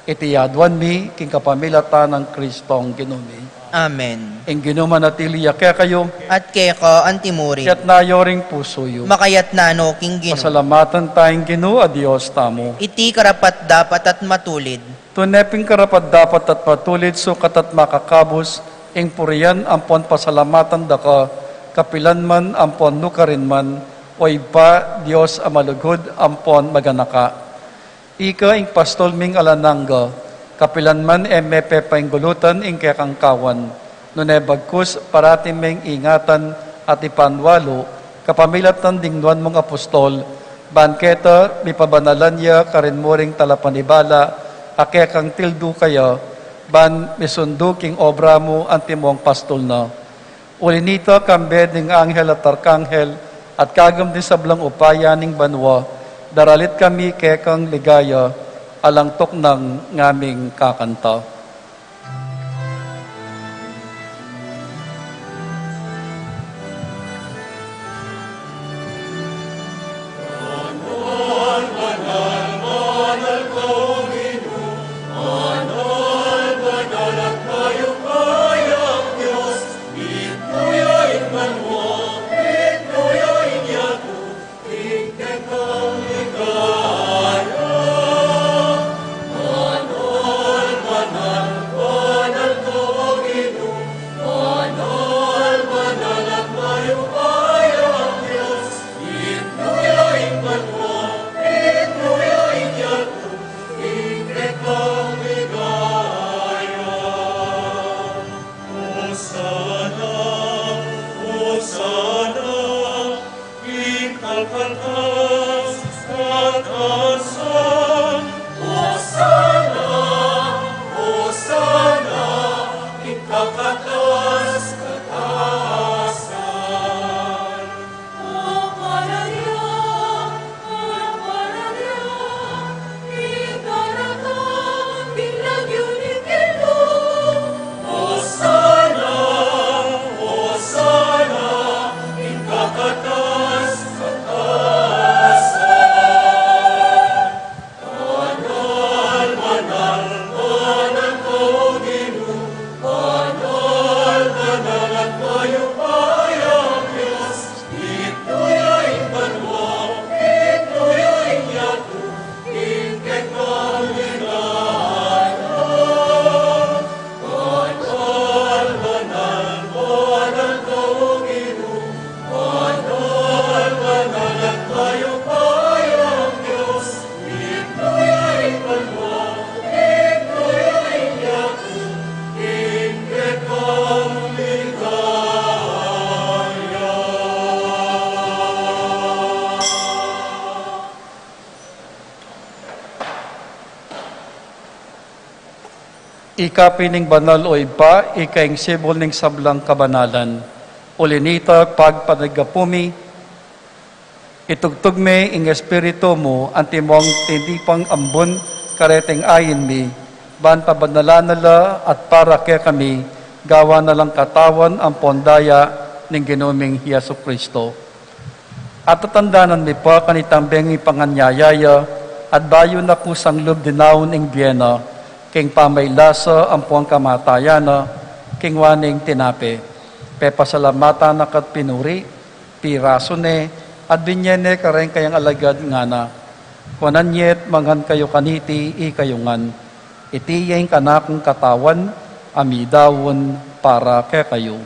itiyadwan mi, king kapamilata ng Kristong ginumi. Amen. Ing ginuman at iliya kaya kayo, At keka antimuri, kaya't nayoring puso yu. makayat nano king Ginoo. Pasalamatan tayong Ginoo, adios tamo. Iti karapat dapat at matulid, Tuneping karapat dapat at patulid, sukat at makakabos, ing puriyan ampon pasalamatan daka, kapilan man ampon nukarin man, o iba Diyos amalugod ampon maganaka. Ika ing pastol ming alanangga, kapilan man mepe painggulutan ing kekangkawan, nunebagkus parati ming ingatan at ipanwalo, kapamilatan dingnuan mong apostol, banketa, mipabanalan niya, karin muring talapanibala, akekang tildu kaya, ban misundo king obra mo, antimong pastol na. Ulinito, kambed ning anghel at arkanghel, at kagam din sablang upaya ning banwa, daralit kami kekang ligaya, alangtok ng ngaming kakanta. Ikapining banal o iba, ikaing sibol ning sablang kabanalan. Ulinita pagpanagapumi, itugtog me ing espiritu mo, antimong tindipang ambon, kareteng ayin mi, ban pabanala at para kaya kami, gawa na lang katawan ang pondaya ning ginuming Yesu Kristo. At tatandanan mi pa kanitambeng ipanganyayaya, at bayo na kusang lub dinawon ing Vienna, king pamaylasa ang puang kamatayana, king waning tinape. Pepasalamata na kat pinuri, piraso ne, at binyene kareng kayang alagad nga na. Kuananyet manghan kayo kaniti, ikayungan. Itiyeng kanakong katawan, amidawon para kay kayo.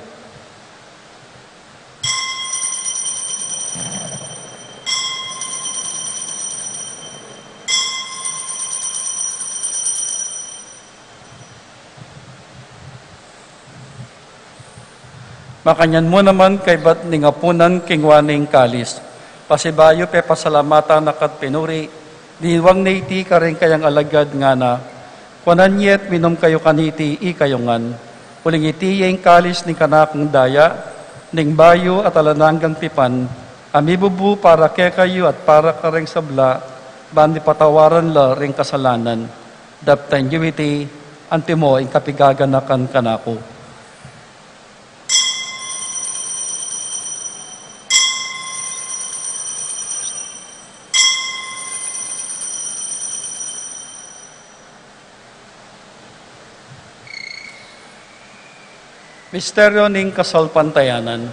Makanyan mo naman kay bat ningapunan king waning kalis. Pasibayo pe pasalamatan nakat pinuri, diwang naiti ka rin kayang alagad nga na, kunan yet minom kayo kaniti ikayongan, uling iti yung kalis ni kanakong daya, ning bayo at alananggang pipan, amibubu para ke kayo at para ka rin sabla, bandi patawaran la ring kasalanan, daptan yu iti, antimo ing kapigaganakan kanako. Misteryo ning kasalpantayanan.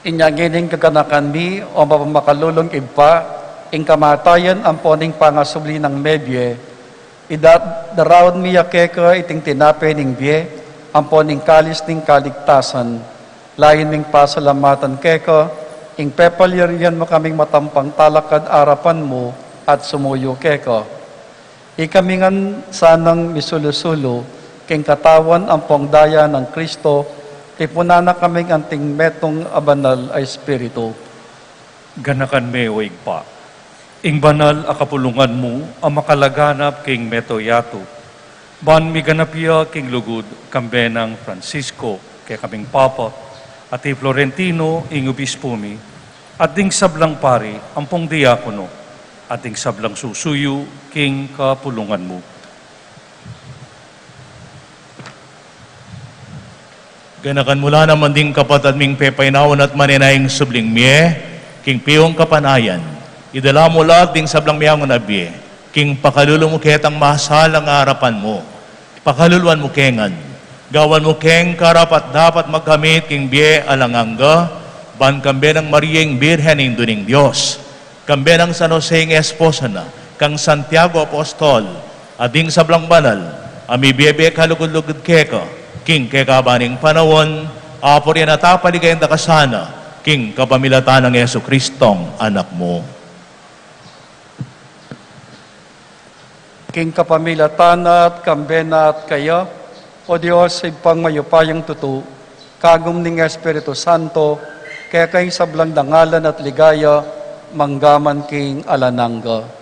Inyagining kaganakan mi o mapakalulong iba, ing kamatayan ang poning pangasubli ng medye, darawad mi yakeka iting tinape ning bie, ang poning kalis ning kaligtasan, lain ming pasalamatan keka, ing pepalyarian mo kaming matampang talakad arapan mo at sumuyo keka. Ikamingan sanang misulusulo, king katawan ang pongdaya ng Kristo, tipunana kaming anting metong abanal ay Espiritu. Ganakan me o igpa. Ing banal a kapulungan mo ang makalaganap king metoyato. Ban mi ganapia king lugod kambe ng Francisco kay kaming Papa at ti Florentino ing obispo mi at ding sablang pari ang pong diakono at ding sablang susuyo king kapulungan mo. Ganakan mula naman ding kapatid ming pepaynawan at maninayang subling miye, king piyong kapanayan. Idala mo lag ding sablang miyang nabiye, king pakalulu mo ketang masalang harapan mo. Pakaluluan mo kengan. Gawan mo keng karapat dapat magkamit king biye alanganga, ban kambe ng Mariang Birhening duning Diyos. Kambe ng San Jose ng esposa na, kang Santiago Apostol, ading sablang banal, amibiyebe kalugod-lugod keka, king kekabaning panawon, apor yan atapaligay ang dakasana, king kapamilatan ng Yesu Kristong anak mo. King kapamilatan at kambena at kaya, o Diyos, ipang mayupayang tutu, kagum ning Espiritu Santo, kaya kay sablang dangalan at ligaya, manggaman king alanangga.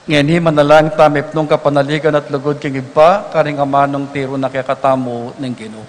Ngeni manalang tamip nung kapanaligan at lugod king iba, karing amanong tiro na kayakatamo ng Ginoo.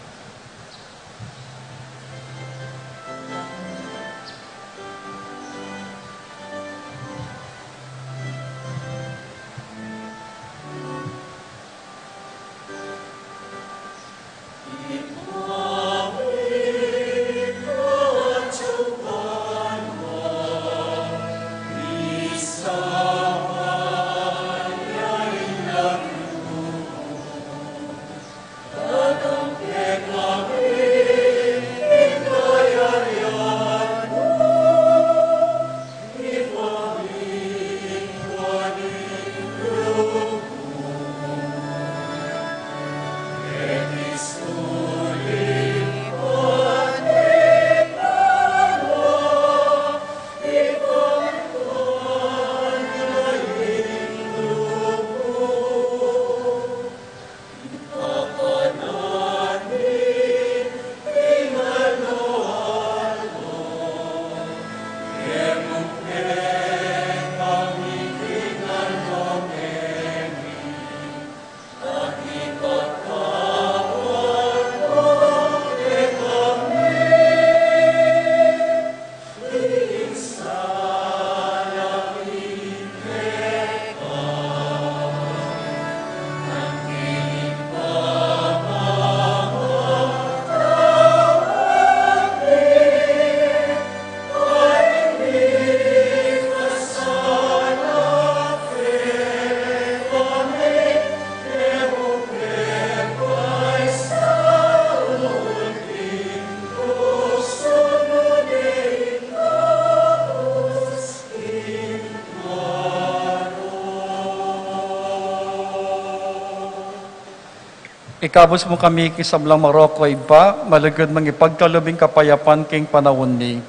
Ikabos mo kami kisablang Morocco iba, malagad mang ipagkalubing kapayapan king panahon ni.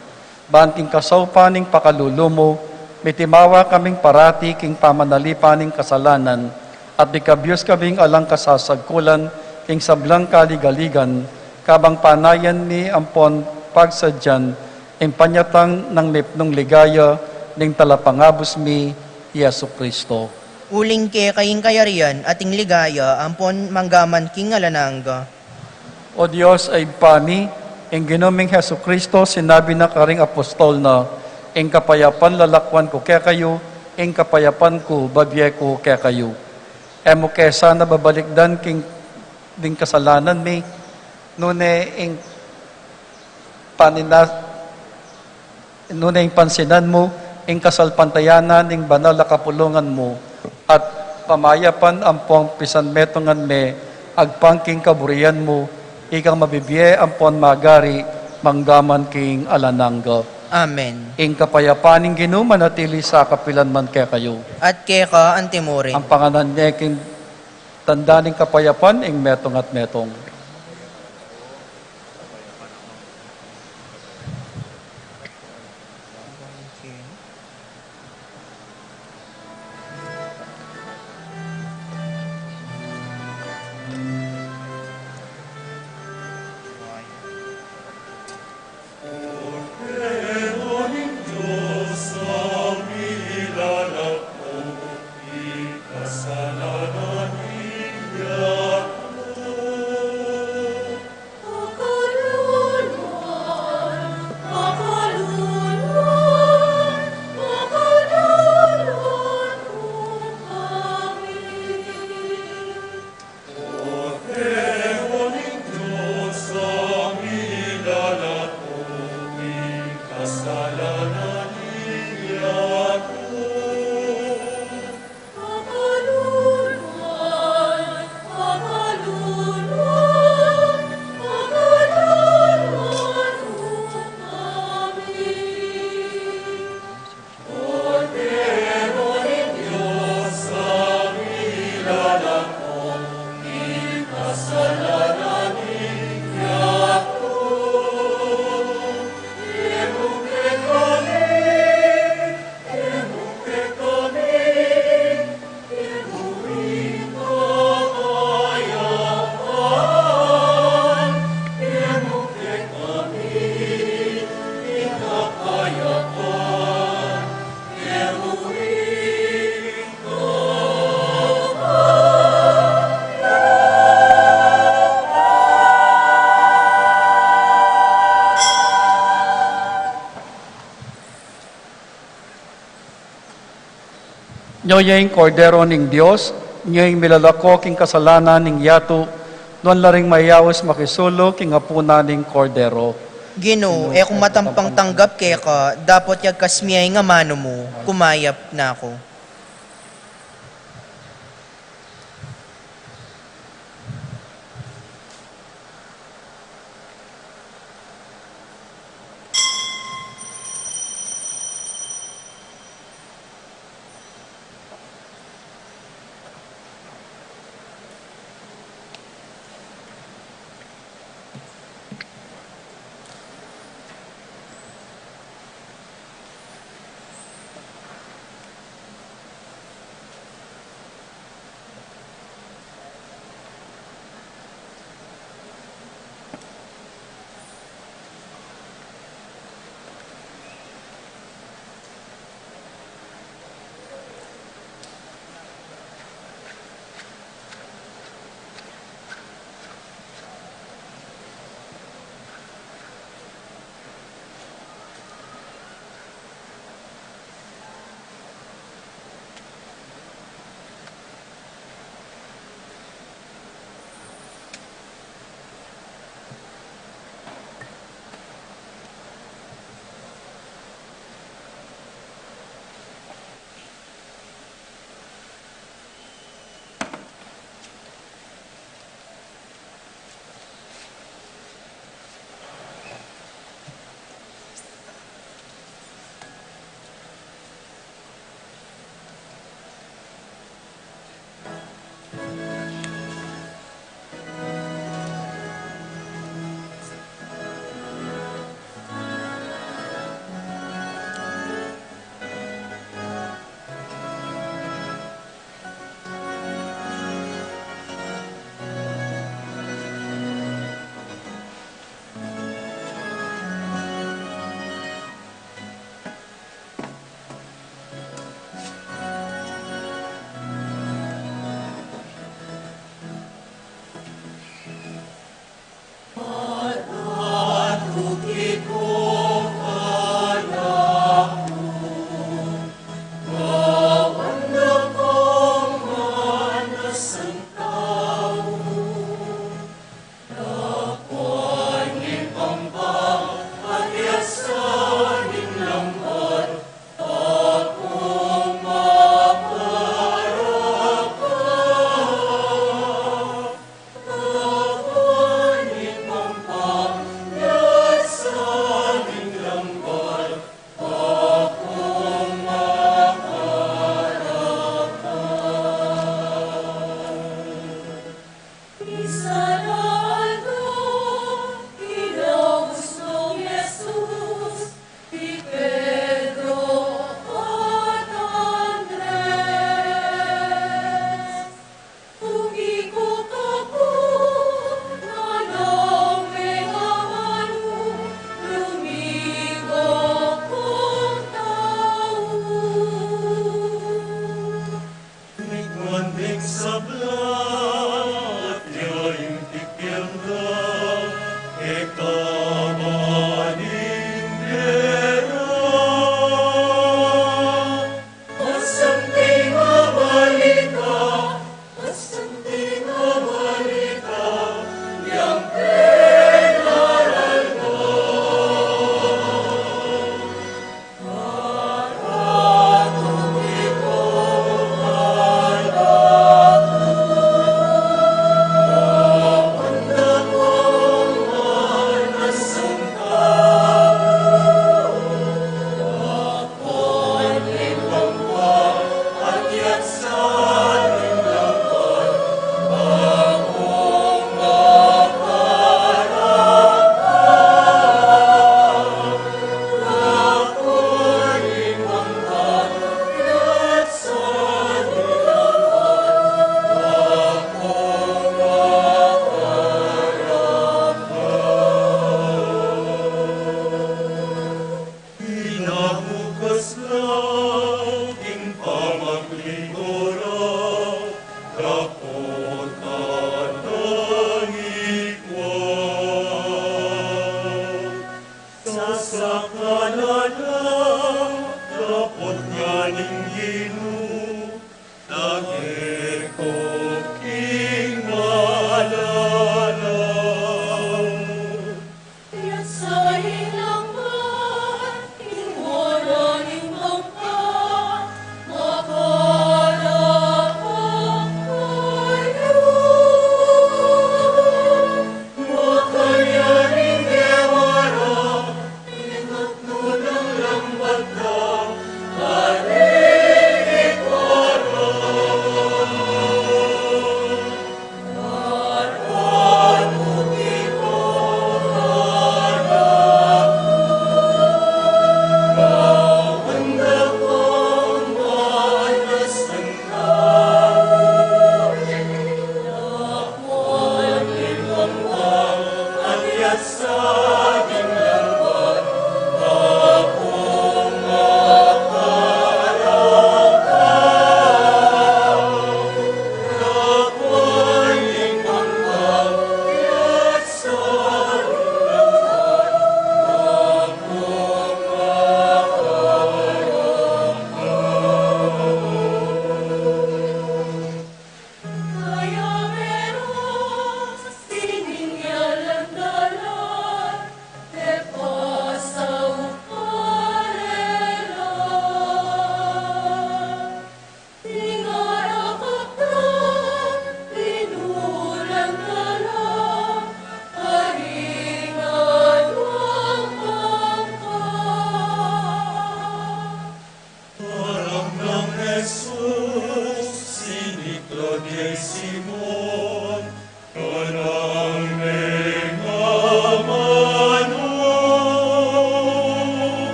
Banting kasawpaning pakalulumo, mitimawa kaming parati king pamanalipaning kasalanan, at ikabyos kaming alang kasasagkulan king sablang kaligaligan, kabang panayan ni ampon pagsadyan, ing panyatang ng nipnong ligaya, ning talapangabos mi, Yesu Kristo. Uling ke kaying kayarian ating ligaya ampon manggaman king alanangga. O Diyos ay pami, ing ginoming Heso Kristo, sinabi na karing apostol na, ing kapayapan lalakwan ko kaya kayo, ing kapayapan ko babye ko kaya kayo. Emo kesa na babalikdan king ding kasalanan mi, nune ing pansinan mo, ing kasalpantayanan, ing banal na kapulungan mo, at pamayapan ampong pisan metongan me, agpangking kaburian mo, ikang mabibiye ampon magari, manggaman king alanangga. Amen. Ing kapayapaning ginuman atili sa kapilan man kaya kayo. At keka antimore. Ang panganan niya king tandaning kapayapan, ing metong at metong. Nyoyeng kordero ning Dios, nyoyeng milalako king kasalanan ning yato, non laring mayawas makisulo king apuna ning kordero. Gino, kung matampang tanggap keka, dapat yag kasmiyay nga mano mo, kumayap na ako.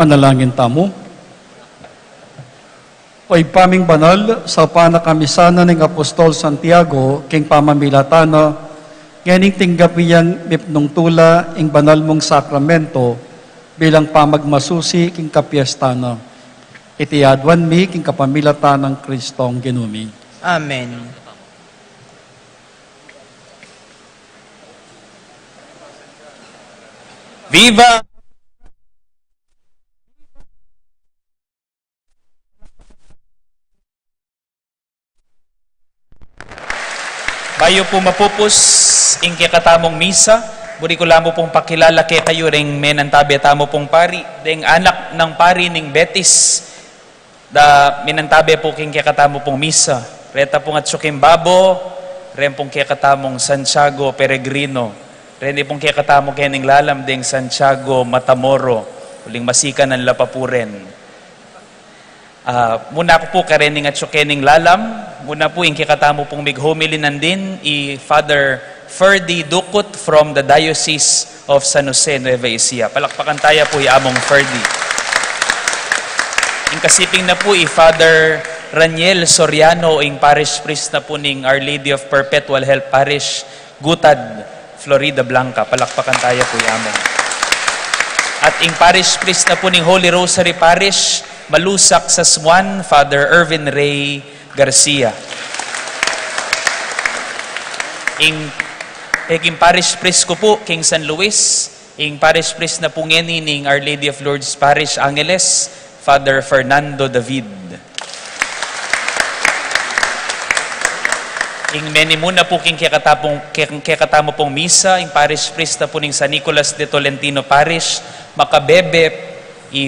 Panalangin tamo. Oy paming banal sa panakamisana ng Apostol Santiago king pamamilatana nganing tinggapiyang mipnong tula ing banal mong sakramento bilang pamagmasusi king kapiestana. Itiadwan mi king kapamilatanang Kristong ginumi. Amen. Viva! Bayo po mapupus ing katamong misa, buri ko lamo pong pakilala kay kayo ring menantabi tamo pong pari, ding anak ng pari ning Betis, da minantabi po king katamo pong misa. Reta pong at sukim babo, ren pong kekatamong Santiago Peregrino, ren pong kekatamo kening lalam ding Santiago Matamoro, uling masika ng lapapuren. Muna ko po karening at kening lalam, muna po yung kekatamo pong mighumilinan din, Father Ferdy Ducut from the Diocese of San Jose, Nueva Ecija. Palakpakan tayo po among Ferdy. Yung kasiping na po Father Raniel Soriano, yung parish priest na po ning Our Lady of Perpetual Help Parish, Gutad, Florida Blanca. Palakpakan tayo po among. At yung parish priest na po ning Holy Rosary Parish, Malusak sa Swan, Father Irvin Ray Garcia. Yung parish priest ko po, King San Luis, yung parish priest na po ngeni ning Our Lady of Lourdes Parish, Angeles, Father Fernando David. Ing meni muna po king kekatamo pong misa, ing parish priest na po ning San Nicolas de Tolentino Parish, Makabebe,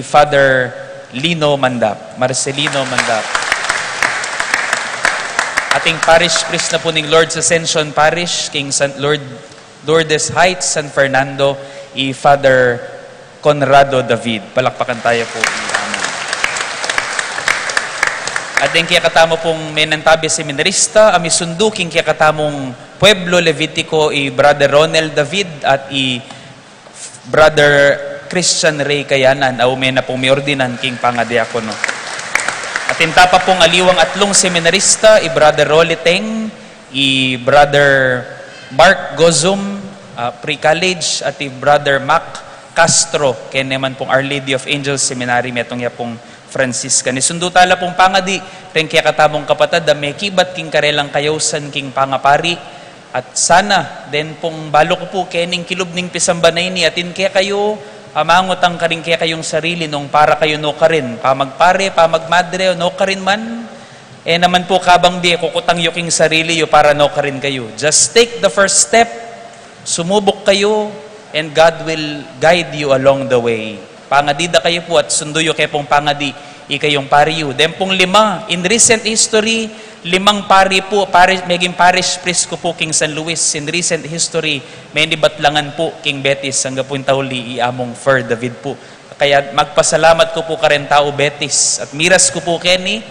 Father Lino Mandap, Marcelino Mandap. Ating parish priest na po ning Lord's Ascension Parish, King Lourdes Heights, San Fernando, Father Conrado David. Palakpakan tayo po. At yung kaya pong menantabi seminarista, amisundu king kaya katamong Pueblo Levitico, Brother Ronel David at Brother Christian Ray Kayanan, mena pong may ordinan king pangadiakono. At intapa pong aliwang atlong seminarista, Brother Rolly Teng, Brother Mark Gozum, Pre-College, at Brother Mac Castro, kaya naman pong Our Lady of Angels Seminary, metong ya pong Francisca. Nisundo tala pong pangadi, rin kaya katamong kapatad, may kibat king karelang kayawsan king pangapari, at sana, den pong balo ko po, kening kilub ning pisambanay ni, atin kaya kayo, amangot ang karing kaya kayong sarili, nung para kayo no ka rin, pamagpare, pamagmadre, no ka rin man, naman po kabang biye, kukutang yung king sarili yo para no ka rin kayo. Just take the first step, sumubok kayo, and God will guide you along the way. Pangadida kayo po at sunduyo kayo pong pangadi, ikayong pariyo. Then pong 5, in recent history, 5 pari po, meging parish priest ko po King San Luis. In recent history, may nibatlangan po King Betis, hanggang po yung tauli, among Fer David po. Kaya magpasalamat ko po karen tao Betis. At miras ko po Kenny,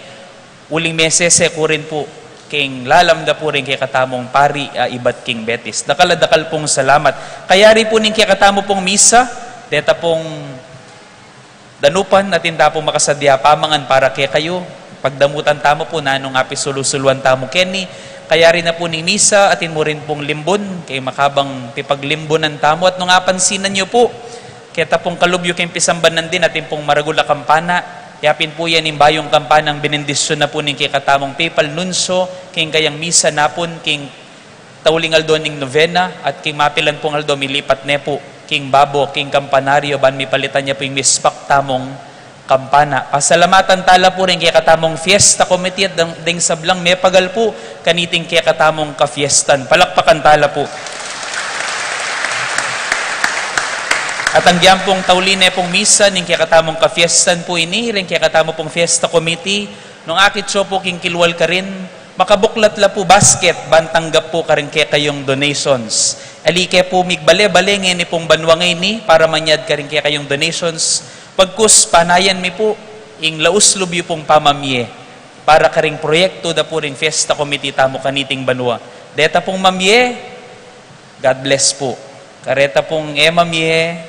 uling mesese ko rin po, King lalamda po rin kay katamong pari, ibat King Betis. Dakal pong salamat. Kaya rin po ning kay katamo pong misa, deta pong danupan natin tapo makasadya pamangan para kay kayo. Pagdamutan tamo po na nung api sulusuluan tamo Kenny. Kaya rin na po ni misa atin mo rin pong limbon kay makabang pipaglimbonan tamo. At nung apansinan nyo po, kaya tapong kalubyo kayong pisambanan din atin pong maragula kampana. Yapin po yan yung bayong kampanang binendisyon na po ning kay katamong papal nunso, king kayang misa napon, king tauling aldo ning novena, at king mapilan pong aldo milipat ne po. King Babo, King Campanaryo, ban mi palitan niya po yung mispak tamong kampana. Pasalamatan tala po rin kaya katamong fiesta committee at ding sablang may pagal po kaniting kaya katamong kafiestan. Palakpakan tala po. At ang giyampong tauline pong misa ning kaya katamong kafiestan po ini, rin kaya katamong pong fiesta committee, nung akit so po king kilwal ka rin, makabuklat la po basket, bantanggap po ka rin kaya kayong donations. Alike po migbale-bale ngayon pong banwangay ni para manyad ka rin kaya kayong donations. Pagkus panayan mi po, ing lauslob yu pong pamamye para ka ring proyekto da po rin fiesta committee tamo kaniting banwa. Deta pong mamye, God bless po. Kareta pong mamye,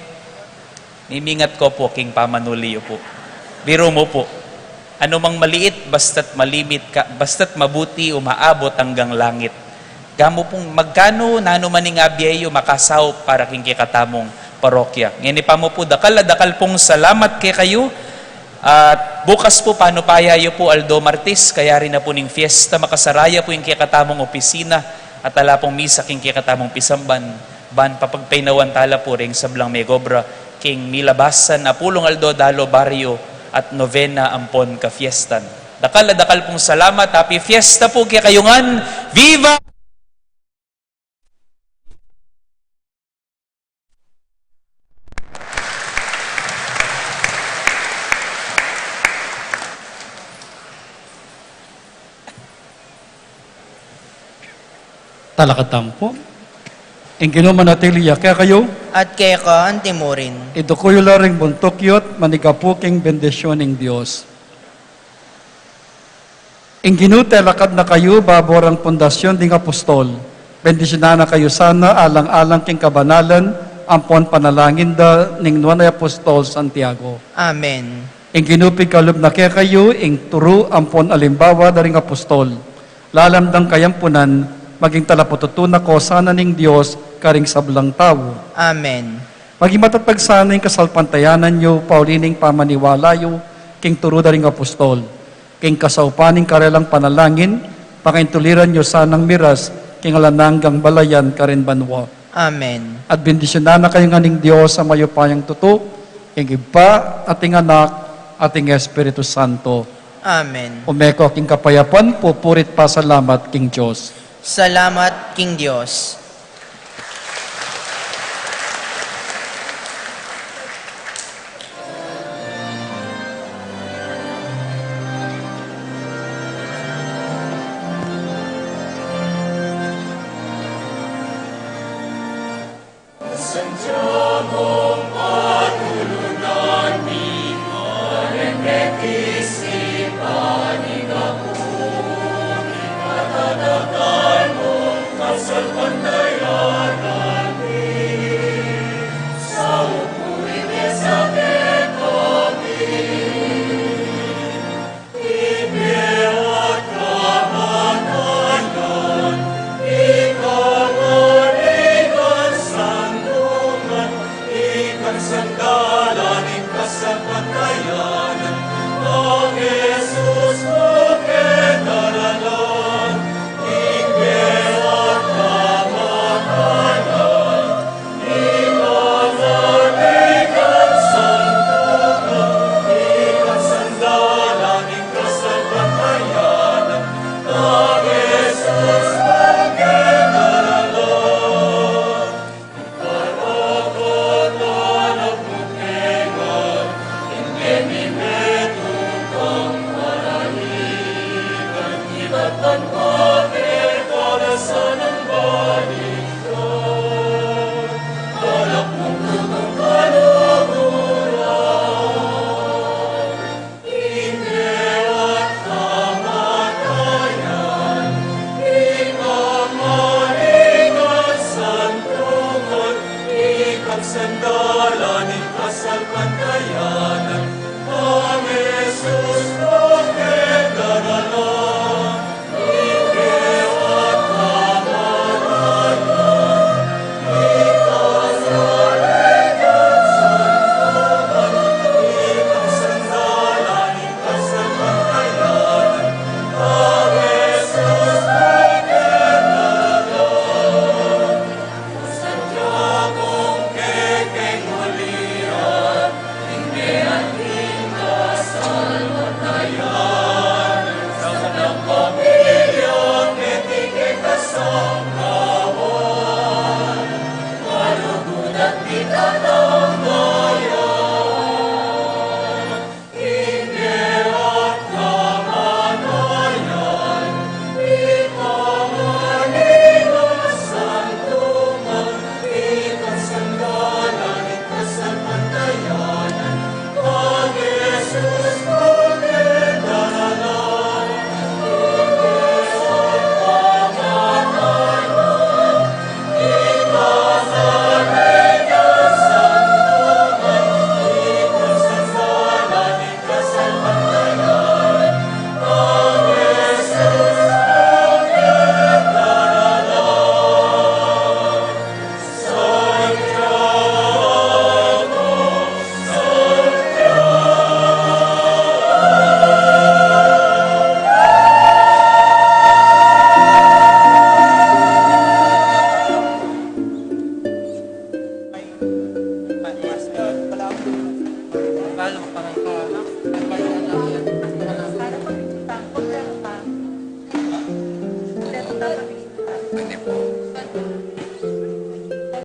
mimingat ko po king pamanuliyo po. Biro mo po. Ano mang maliit, basta't malimit ka, basta't mabuti, umaabot hanggang langit. Gamo pong magkano, nano maning abyeyo, makasaw para king katamong parokya. Ngayon pa mo po, dakal pong salamat kay kayo. At bukas po, paano payayo po Aldo Martis, kaya rin na po ning fiesta, makasaraya po yung katamong opisina, at tala pong misa king katamong pisamban, ban papagpainawan tala po ring sablang megobra, king milabasan, apulong Aldo Dalo Barrio, at novena ampon ka fiestan. Dakal pong salamat, happy fiesta po kaya kayungan, viva! Talakatampo. Ing ginumanatiliya kaya kayo, at kaya ka antimurin. ito ko yung laring buntokyot, manigapuking bendisyon ng Diyos. Ing ginutelakad na kayo, baborang pundasyon ding apostol. Bendisyonan na kayo sana, alang-alang king kabanalan, ampon panalangin da ning nuan ay apostol Santiago. Amen. Ing ginupig kalub na kaya kayo, ing turo ampon alimbawa daring apostol. Lalamdang kayampunan, maging talapotutuna ko sana ning Diyos, karing sablang tao. Amen. Maging matatag sana yung kasalpantayanan nyo, paulining pamaniwalayo, king turo daring apostol. King kasaupaning karelang panalangin, pakaintuliran nyo sanang miras, king alananggang balayan karin banwa. Amen. At bendisyonan na kayo nga ning Diyos sa mayupayang tuto, king Iba, ating anak, ating Espiritu Santo. Amen. Umeko king kapayapan, pupurit pa salamat king Diyos. Salamat, King Diyos. Kasal pandayan